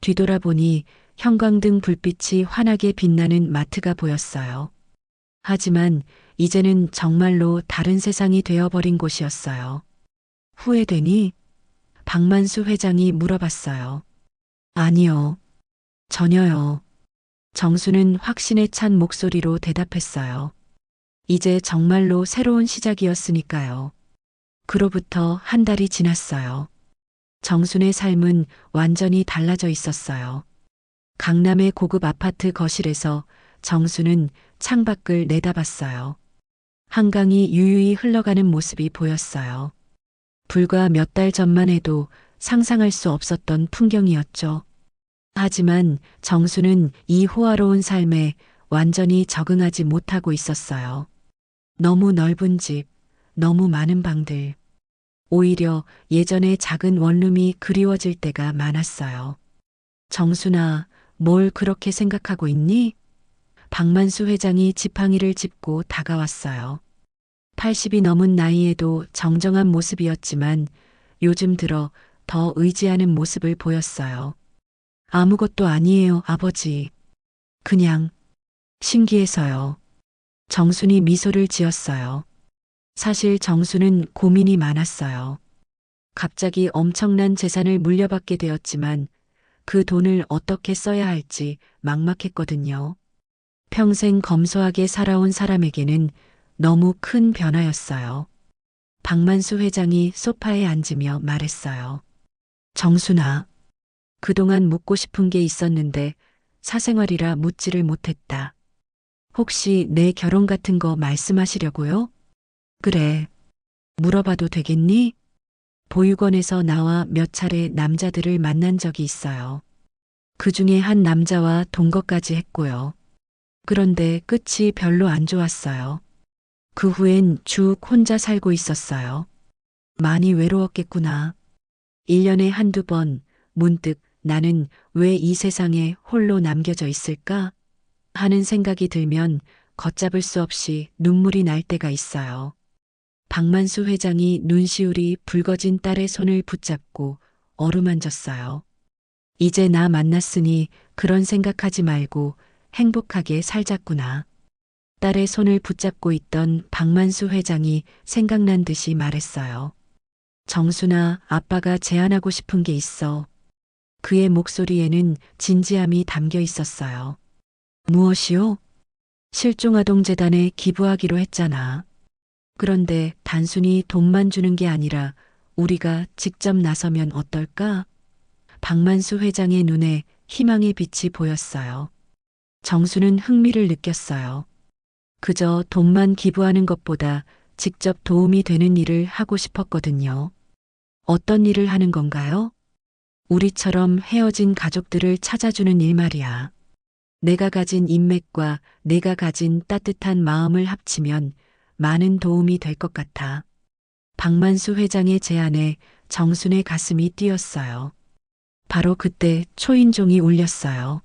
뒤돌아보니 형광등 불빛이 환하게 빛나는 마트가 보였어요. 하지만 이제는 정말로 다른 세상이 되어버린 곳이었어요. 후회되니? 박만수 회장이 물어봤어요. 아니요. 전혀요. 정수는 확신에 찬 목소리로 대답했어요. 이제 정말로 새로운 시작이었으니까요. 그로부터 한 달이 지났어요. 정순의 삶은 완전히 달라져 있었어요. 강남의 고급 아파트 거실에서 정수는 창밖을 내다봤어요. 한강이 유유히 흘러가는 모습이 보였어요. 불과 몇 달 전만 해도 상상할 수 없었던 풍경이었죠. 하지만 정수는 이 호화로운 삶에 완전히 적응하지 못하고 있었어요. 너무 넓은 집, 너무 많은 방들. 오히려 예전의 작은 원룸이 그리워질 때가 많았어요. 정순아, 뭘 그렇게 생각하고 있니? 박만수 회장이 지팡이를 짚고 다가왔어요. 80이 넘은 나이에도 정정한 모습이었지만 요즘 들어 더 의지하는 모습을 보였어요. 아무것도 아니에요, 아버지. 그냥 신기해서요. 정순이 미소를 지었어요. 사실 정수는 고민이 많았어요. 갑자기 엄청난 재산을 물려받게 되었지만 그 돈을 어떻게 써야 할지 막막했거든요. 평생 검소하게 살아온 사람에게는 너무 큰 변화였어요. 박만수 회장이 소파에 앉으며 말했어요. 정순아, 그동안 묻고 싶은 게 있었는데 사생활이라 묻지를 못했다. 혹시 내 결혼 같은 거 말씀하시려고요? 그래. 물어봐도 되겠니? 보육원에서 나와 몇 차례 남자들을 만난 적이 있어요. 그 중에 한 남자와 동거까지 했고요. 그런데 끝이 별로 안 좋았어요. 그 후엔 쭉 혼자 살고 있었어요. 많이 외로웠겠구나. 1년에 한두 번 문득 나는 왜 이 세상에 홀로 남겨져 있을까? 하는 생각이 들면 걷잡을 수 없이 눈물이 날 때가 있어요. 박만수 회장이 눈시울이 붉어진 딸의 손을 붙잡고 어루만졌어요. 이제 나 만났으니 그런 생각하지 말고 행복하게 살자꾸나. 딸의 손을 붙잡고 있던 박만수 회장이 생각난 듯이 말했어요. 정순아, 아빠가 제안하고 싶은 게 있어. 그의 목소리에는 진지함이 담겨 있었어요. 무엇이요? 실종아동재단에 기부하기로 했잖아. 그런데 단순히 돈만 주는 게 아니라 우리가 직접 나서면 어떨까? 박만수 회장의 눈에 희망의 빛이 보였어요. 정수는 흥미를 느꼈어요. 그저 돈만 기부하는 것보다 직접 도움이 되는 일을 하고 싶었거든요. 어떤 일을 하는 건가요? 우리처럼 헤어진 가족들을 찾아주는 일 말이야. 내가 가진 인맥과 내가 가진 따뜻한 마음을 합치면 많은 도움이 될 것 같아. 박만수 회장의 제안에 정순의 가슴이 뛰었어요. 바로 그때 초인종이 울렸어요.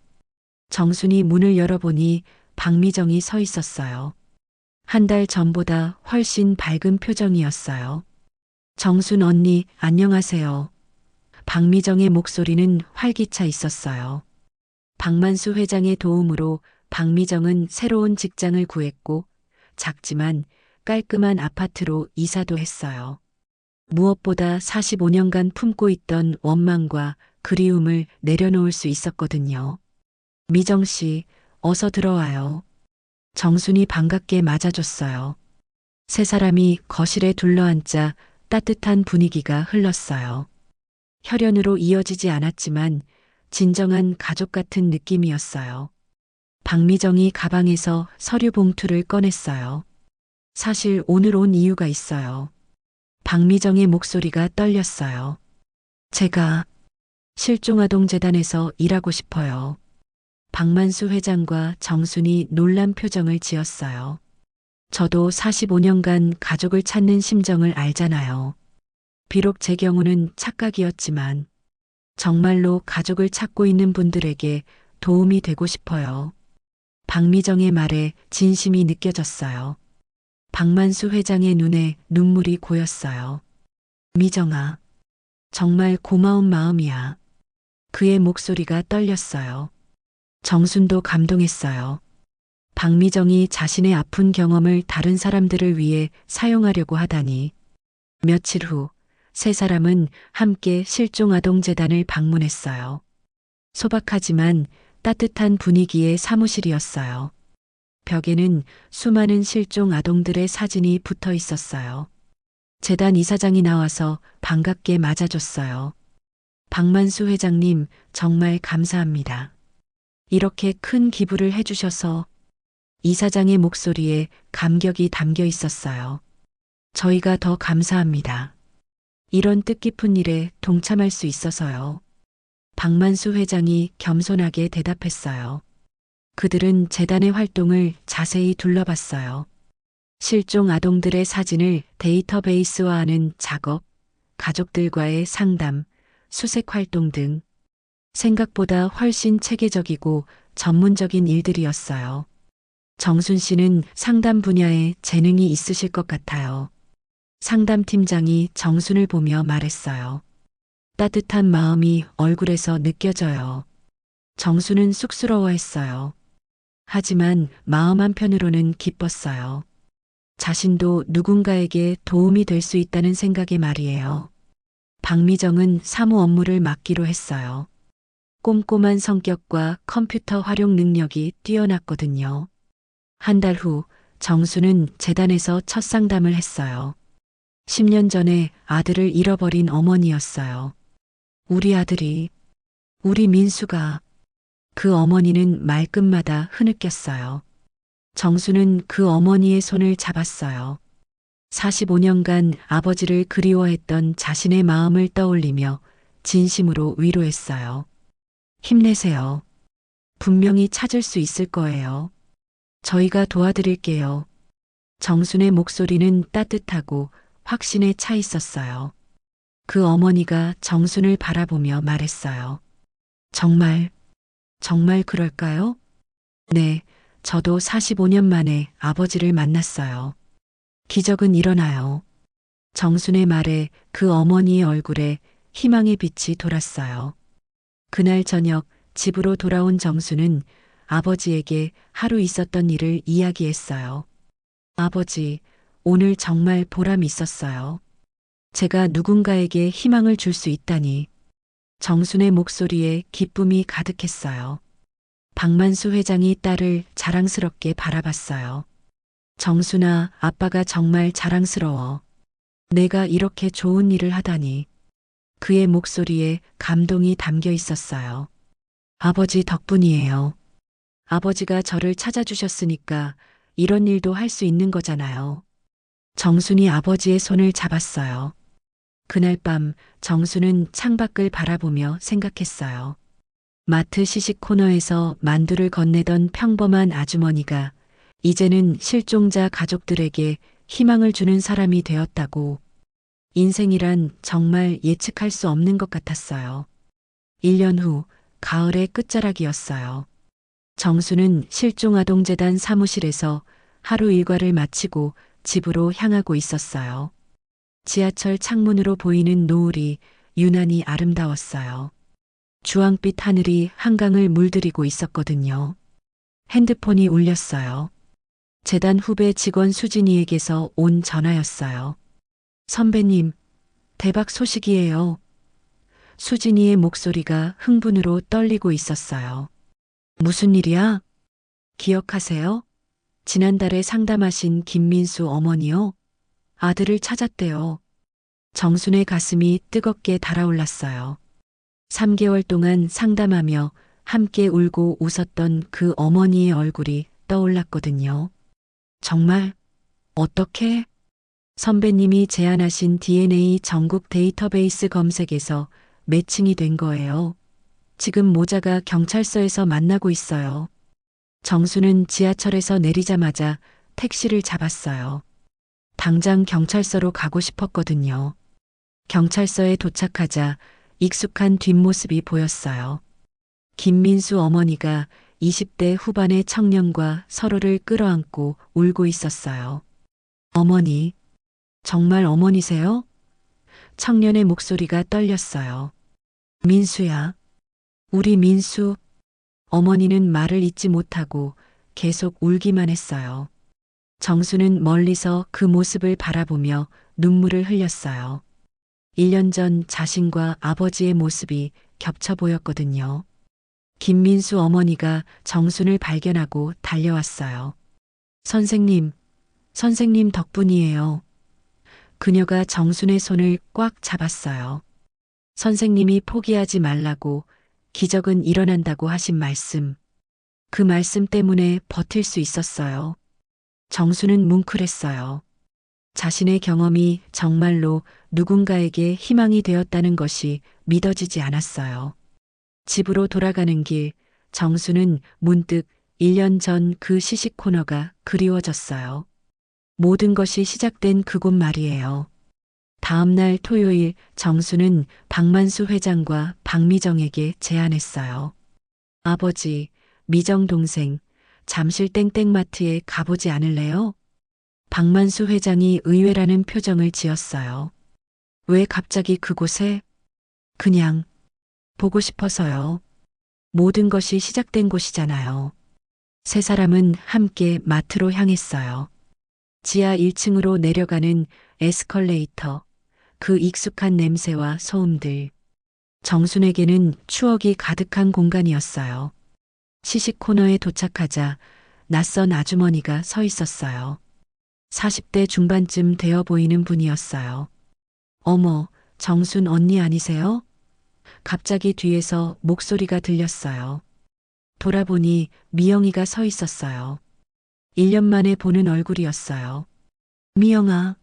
정순이 문을 열어보니 박미정이 서 있었어요. 한 달 전보다 훨씬 밝은 표정이었어요. 정순 언니, 안녕하세요. 박미정의 목소리는 활기차 있었어요. 박만수 회장의 도움으로 박미정은 새로운 직장을 구했고 작지만 깔끔한 아파트로 이사도 했어요. 무엇보다 45년간 품고 있던 원망과 그리움을 내려놓을 수 있었거든요. 미정 씨, 어서 들어와요. 정순이 반갑게 맞아줬어요. 세 사람이 거실에 둘러앉자 따뜻한 분위기가 흘렀어요. 혈연으로 이어지지 않았지만 진정한 가족 같은 느낌이었어요. 박미정이 가방에서 서류 봉투를 꺼냈어요. 사실 오늘 온 이유가 있어요. 박미정의 목소리가 떨렸어요. 제가 실종아동재단에서 일하고 싶어요. 박만수 회장과 정순이 놀란 표정을 지었어요. 저도 45년간 가족을 찾는 심정을 알잖아요. 비록 제 경우는 착각이었지만 정말로 가족을 찾고 있는 분들에게 도움이 되고 싶어요. 박미정의 말에 진심이 느껴졌어요. 박만수 회장의 눈에 눈물이 고였어요. 미정아, 정말 고마운 마음이야. 그의 목소리가 떨렸어요. 정순도 감동했어요. 박미정이 자신의 아픈 경험을 다른 사람들을 위해 사용하려고 하다니. 며칠 후, 세 사람은 함께 실종아동재단을 방문했어요. 소박하지만 따뜻한 분위기의 사무실이었어요. 벽에는 수많은 실종 아동들의 사진이 붙어 있었어요. 재단 이사장이 나와서 반갑게 맞아줬어요. 박만수 회장님, 정말 감사합니다. 이렇게 큰 기부를 해주셔서 이사장의 목소리에 감격이 담겨 있었어요. 저희가 더 감사합니다. 이런 뜻깊은 일에 동참할 수 있어서요. 박만수 회장이 겸손하게 대답했어요. 그들은 재단의 활동을 자세히 둘러봤어요. 실종 아동들의 사진을 데이터베이스화하는 작업, 가족들과의 상담, 수색 활동 등 생각보다 훨씬 체계적이고 전문적인 일들이었어요. 정순 씨는 상담 분야에 재능이 있으실 것 같아요. 상담팀장이 정순을 보며 말했어요. 따뜻한 마음이 얼굴에서 느껴져요. 정순은 쑥스러워했어요. 하지만 마음 한편으로는 기뻤어요. 자신도 누군가에게 도움이 될 수 있다는 생각에 말이에요. 박미정은 사무 업무를 맡기로 했어요. 꼼꼼한 성격과 컴퓨터 활용 능력이 뛰어났거든요. 한 달 후 정수는 재단에서 첫 상담을 했어요. 10년 전에 아들을 잃어버린 어머니였어요. 우리 아들이, 우리 민수가. 그 어머니는 말끝마다 흐느꼈어요. 정수는 그 어머니의 손을 잡았어요. 45년간 아버지를 그리워했던 자신의 마음을 떠올리며 진심으로 위로했어요. 힘내세요. 분명히 찾을 수 있을 거예요. 저희가 도와드릴게요. 정순의 목소리는 따뜻하고 확신에 차 있었어요. 그 어머니가 정순을 바라보며 말했어요. 정말 그럴까요? 네, 저도 45년 만에 아버지를 만났어요. 기적은 일어나요. 정순의 말에 그 어머니의 얼굴에 희망의 빛이 돌았어요. 그날 저녁 집으로 돌아온 정수는 아버지에게 하루 있었던 일을 이야기했어요. 아버지, 오늘 정말 보람 있었어요. 제가 누군가에게 희망을 줄 수 있다니. 정순의 목소리에 기쁨이 가득했어요. 박만수 회장이 딸을 자랑스럽게 바라봤어요. 정순아, 아빠가 정말 자랑스러워. 내가 이렇게 좋은 일을 하다니. 그의 목소리에 감동이 담겨 있었어요. 아버지 덕분이에요. 아버지가 저를 찾아주셨으니까 이런 일도 할 수 있는 거잖아요. 정순이 아버지의 손을 잡았어요. 그날 밤 정순은 창밖을 바라보며 생각했어요. 마트 시식 코너에서 만두를 건네던 평범한 아주머니가 이제는 실종자 가족들에게 희망을 주는 사람이 되었다고. 인생이란 정말 예측할 수 없는 것 같았어요. 1년 후 가을의 끝자락이었어요. 정수는 실종아동재단 사무실에서 하루 일과를 마치고 집으로 향하고 있었어요. 지하철 창문으로 보이는 노을이 유난히 아름다웠어요. 주황빛 하늘이 한강을 물들이고 있었거든요. 핸드폰이 울렸어요. 재단 후배 직원 수진이에게서 온 전화였어요. 선배님, 대박 소식이에요. 수진이의 목소리가 흥분으로 떨리고 있었어요. 무슨 일이야? 기억하세요? 지난달에 상담하신 김민수 어머니요? 아들을 찾았대요. 정순의 가슴이 뜨겁게 달아올랐어요. 3개월 동안 상담하며 함께 울고 웃었던 그 어머니의 얼굴이 떠올랐거든요. 정말? 어떻게? 선배님이 제안하신 DNA 전국 데이터베이스 검색에서 매칭이 된 거예요. 지금 모자가 경찰서에서 만나고 있어요. 정수는 지하철에서 내리자마자 택시를 잡았어요. 당장 경찰서로 가고 싶었거든요. 경찰서에 도착하자 익숙한 뒷모습이 보였어요. 김민수 어머니가 20대 후반의 청년과 서로를 끌어안고 울고 있었어요. 어머니, 정말 어머니세요? 청년의 목소리가 떨렸어요. 민수야, 우리 민수. 어머니는 말을 잇지 못하고 계속 울기만 했어요. 정수는 멀리서 그 모습을 바라보며 눈물을 흘렸어요. 1년 전 자신과 아버지의 모습이 겹쳐 보였거든요. 김민수 어머니가 정순을 발견하고 달려왔어요. 선생님, 선생님 덕분이에요. 그녀가 정순의 손을 꽉 잡았어요. 선생님이 포기하지 말라고, 기적은 일어난다고 하신 말씀. 그 말씀 때문에 버틸 수 있었어요. 정수는 뭉클했어요. 자신의 경험이 정말로 누군가에게 희망이 되었다는 것이 믿어지지 않았어요. 집으로 돌아가는 길, 정수는 문득 1년 전 그 시식 코너가 그리워졌어요. 모든 것이 시작된 그곳 말이에요. 다음 날 토요일 정수는 박만수 회장과 박미정에게 제안했어요. 아버지, 미정 동생, 잠실 땡땡마트에 가보지 않을래요? 박만수 회장이 의외라는 표정을 지었어요. 왜 갑자기 그곳에? 그냥 보고 싶어서요. 모든 것이 시작된 곳이잖아요. 세 사람은 함께 마트로 향했어요. 지하 1층으로 내려가는 에스컬레이터, 그 익숙한 냄새와 소음들. 정순에게는 추억이 가득한 공간이었어요. 시식 코너에 도착하자 낯선 아주머니가 서 있었어요. 40대 중반쯤 되어 보이는 분이었어요. 어머, 정순 언니 아니세요? 갑자기 뒤에서 목소리가 들렸어요. 돌아보니 미영이가 서 있었어요. 1년 만에 보는 얼굴이었어요. 미영아.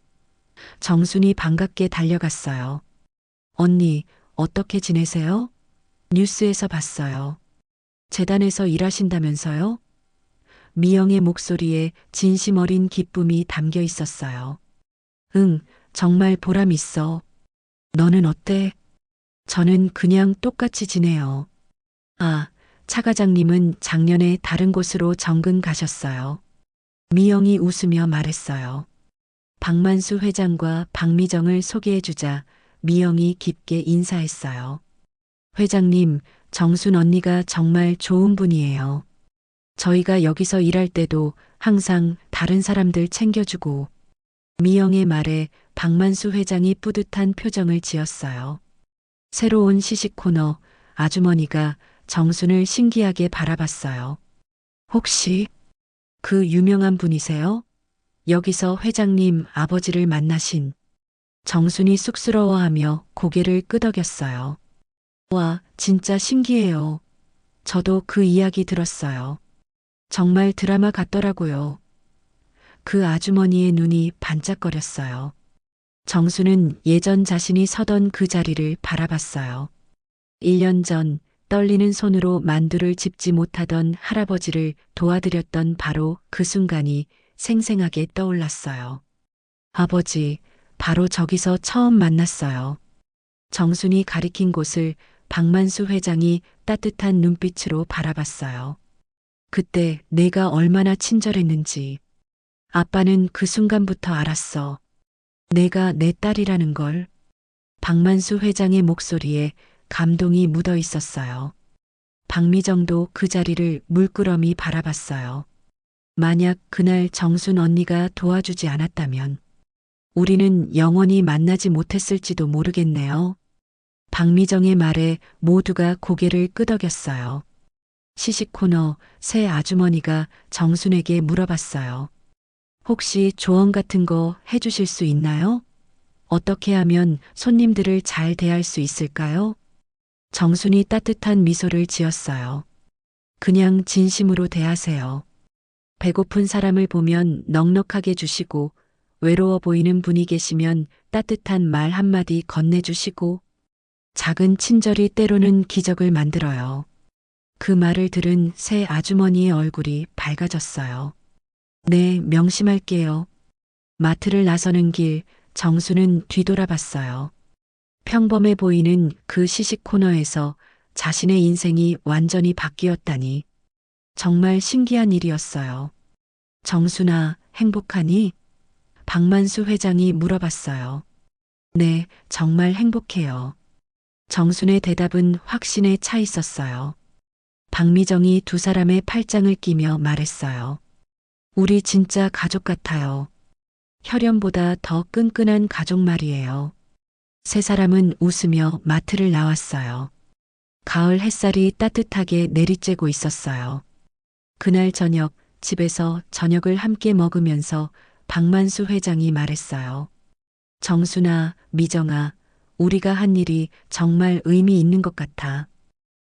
정순이 반갑게 달려갔어요. 언니, 어떻게 지내세요? 뉴스에서 봤어요. 재단에서 일하신다면서요? 미영의 목소리에 진심 어린 기쁨이 담겨 있었어요. 응, 정말 보람 있어. 너는 어때? 저는 그냥 똑같이 지내요. 아, 차 과장님은 작년에 다른 곳으로 정근 가셨어요. 미영이 웃으며 말했어요. 박만수 회장과 박미정을 소개해주자 미영이 깊게 인사했어요. 회장님, 정순 언니가 정말 좋은 분이에요. 저희가 여기서 일할 때도 항상 다른 사람들 챙겨주고. 미영의 말에 박만수 회장이 뿌듯한 표정을 지었어요. 새로운 시식 코너, 아주머니가 정순을 신기하게 바라봤어요. 혹시 그 유명한 분이세요? 여기서 회장님 아버지를 만나신. 정순이 쑥스러워하며 고개를 끄덕였어요. 와, 진짜 신기해요. 저도 그 이야기 들었어요. 정말 드라마 같더라고요. 그 아주머니의 눈이 반짝거렸어요. 정수는 예전 자신이 서던 그 자리를 바라봤어요. 1년 전 떨리는 손으로 만두를 집지 못하던 할아버지를 도와드렸던 바로 그 순간이 생생하게 떠올랐어요. 아버지, 바로 저기서 처음 만났어요. 정순이 가리킨 곳을 박만수 회장이 따뜻한 눈빛으로 바라봤어요. 그때 내가 얼마나 친절했는지. 아빠는 그 순간부터 알았어. 내가 내 딸이라는 걸. 박만수 회장의 목소리에 감동이 묻어 있었어요. 박미정도 그 자리를 물끄러미 바라봤어요. 만약 그날 정순 언니가 도와주지 않았다면 우리는 영원히 만나지 못했을지도 모르겠네요. 박미정의 말에 모두가 고개를 끄덕였어요. 시식 코너 새 아주머니가 정순에게 물어봤어요. 혹시 조언 같은 거 해주실 수 있나요? 어떻게 하면 손님들을 잘 대할 수 있을까요? 정순이 따뜻한 미소를 지었어요. 그냥 진심으로 대하세요. 배고픈 사람을 보면 넉넉하게 주시고, 외로워 보이는 분이 계시면 따뜻한 말 한마디 건네주시고, 작은 친절이 때로는 기적을 만들어요. 그 말을 들은 새 아주머니의 얼굴이 밝아졌어요. 네, 명심할게요. 마트를 나서는 길, 정수는 뒤돌아봤어요. 평범해 보이는 그 시식 코너에서 자신의 인생이 완전히 바뀌었다니. 정말 신기한 일이었어요. 정순아, 행복하니? 박만수 회장이 물어봤어요. 네, 정말 행복해요. 정순의 대답은 확신에 차 있었어요. 박미정이 두 사람의 팔짱을 끼며 말했어요. 우리 진짜 가족 같아요. 혈연보다 더 끈끈한 가족 말이에요. 세 사람은 웃으며 마트를 나왔어요. 가을 햇살이 따뜻하게 내리쬐고 있었어요. 그날 저녁, 집에서 저녁을 함께 먹으면서 박만수 회장이 말했어요. 정순아, 미정아, 우리가 한 일이 정말 의미 있는 것 같아.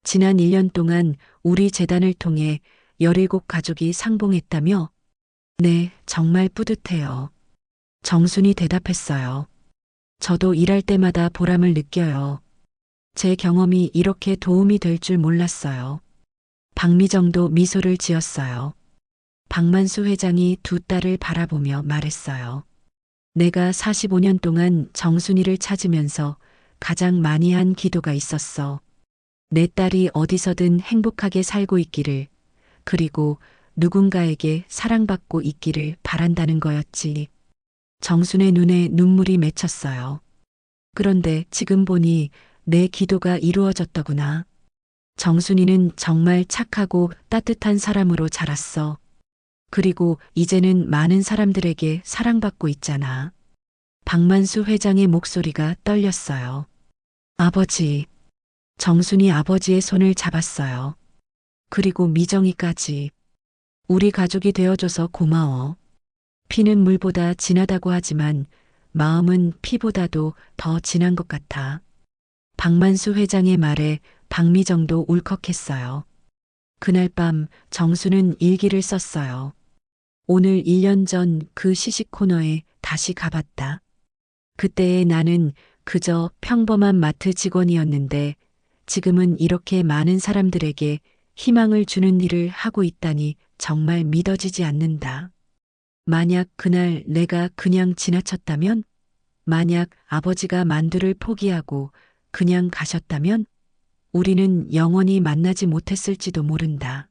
지난 1년 동안 우리 재단을 통해 17가족이 상봉했다며? 네, 정말 뿌듯해요. 정순이 대답했어요. 저도 일할 때마다 보람을 느껴요. 제 경험이 이렇게 도움이 될 줄 몰랐어요. 박미정도 미소를 지었어요. 박만수 회장이 두 딸을 바라보며 말했어요. 내가 45년 동안 정순이를 찾으면서 가장 많이 한 기도가 있었어. 내 딸이 어디서든 행복하게 살고 있기를, 그리고 누군가에게 사랑받고 있기를 바란다는 거였지. 정순의 눈에 눈물이 맺혔어요. 그런데 지금 보니 내 기도가 이루어졌더구나. 정순이는 정말 착하고 따뜻한 사람으로 자랐어. 그리고 이제는 많은 사람들에게 사랑받고 있잖아. 박만수 회장의 목소리가 떨렸어요. 아버지. 정순이 아버지의 손을 잡았어요. 그리고 미정이까지. 우리 가족이 되어줘서 고마워. 피는 물보다 진하다고 하지만 마음은 피보다도 더 진한 것 같아. 박만수 회장의 말에 박미정도 울컥했어요. 그날 밤 정수는 일기를 썼어요. 오늘 1년 전 그 시식 코너에 다시 가봤다. 그때의 나는 그저 평범한 마트 직원이었는데 지금은 이렇게 많은 사람들에게 희망을 주는 일을 하고 있다니 정말 믿어지지 않는다. 만약 그날 내가 그냥 지나쳤다면? 만약 아버지가 만두를 포기하고 그냥 가셨다면? 우리는 영원히 만나지 못했을지도 모른다.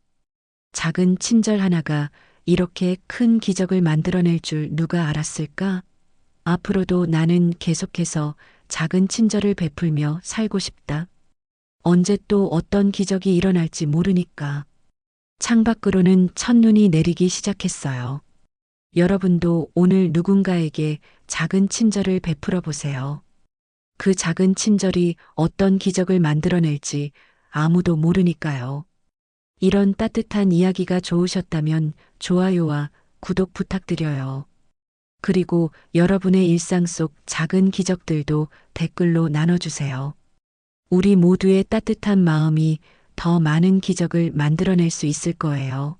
작은 친절 하나가 이렇게 큰 기적을 만들어낼 줄 누가 알았을까? 앞으로도 나는 계속해서 작은 친절을 베풀며 살고 싶다. 언제 또 어떤 기적이 일어날지 모르니까. 창밖으로는 첫눈이 내리기 시작했어요. 여러분도 오늘 누군가에게 작은 친절을 베풀어 보세요. 그 작은 친절이 어떤 기적을 만들어낼지 아무도 모르니까요. 이런 따뜻한 이야기가 좋으셨다면 좋아요와 구독 부탁드려요. 그리고 여러분의 일상 속 작은 기적들도 댓글로 나눠주세요. 우리 모두의 따뜻한 마음이 더 많은 기적을 만들어낼 수 있을 거예요.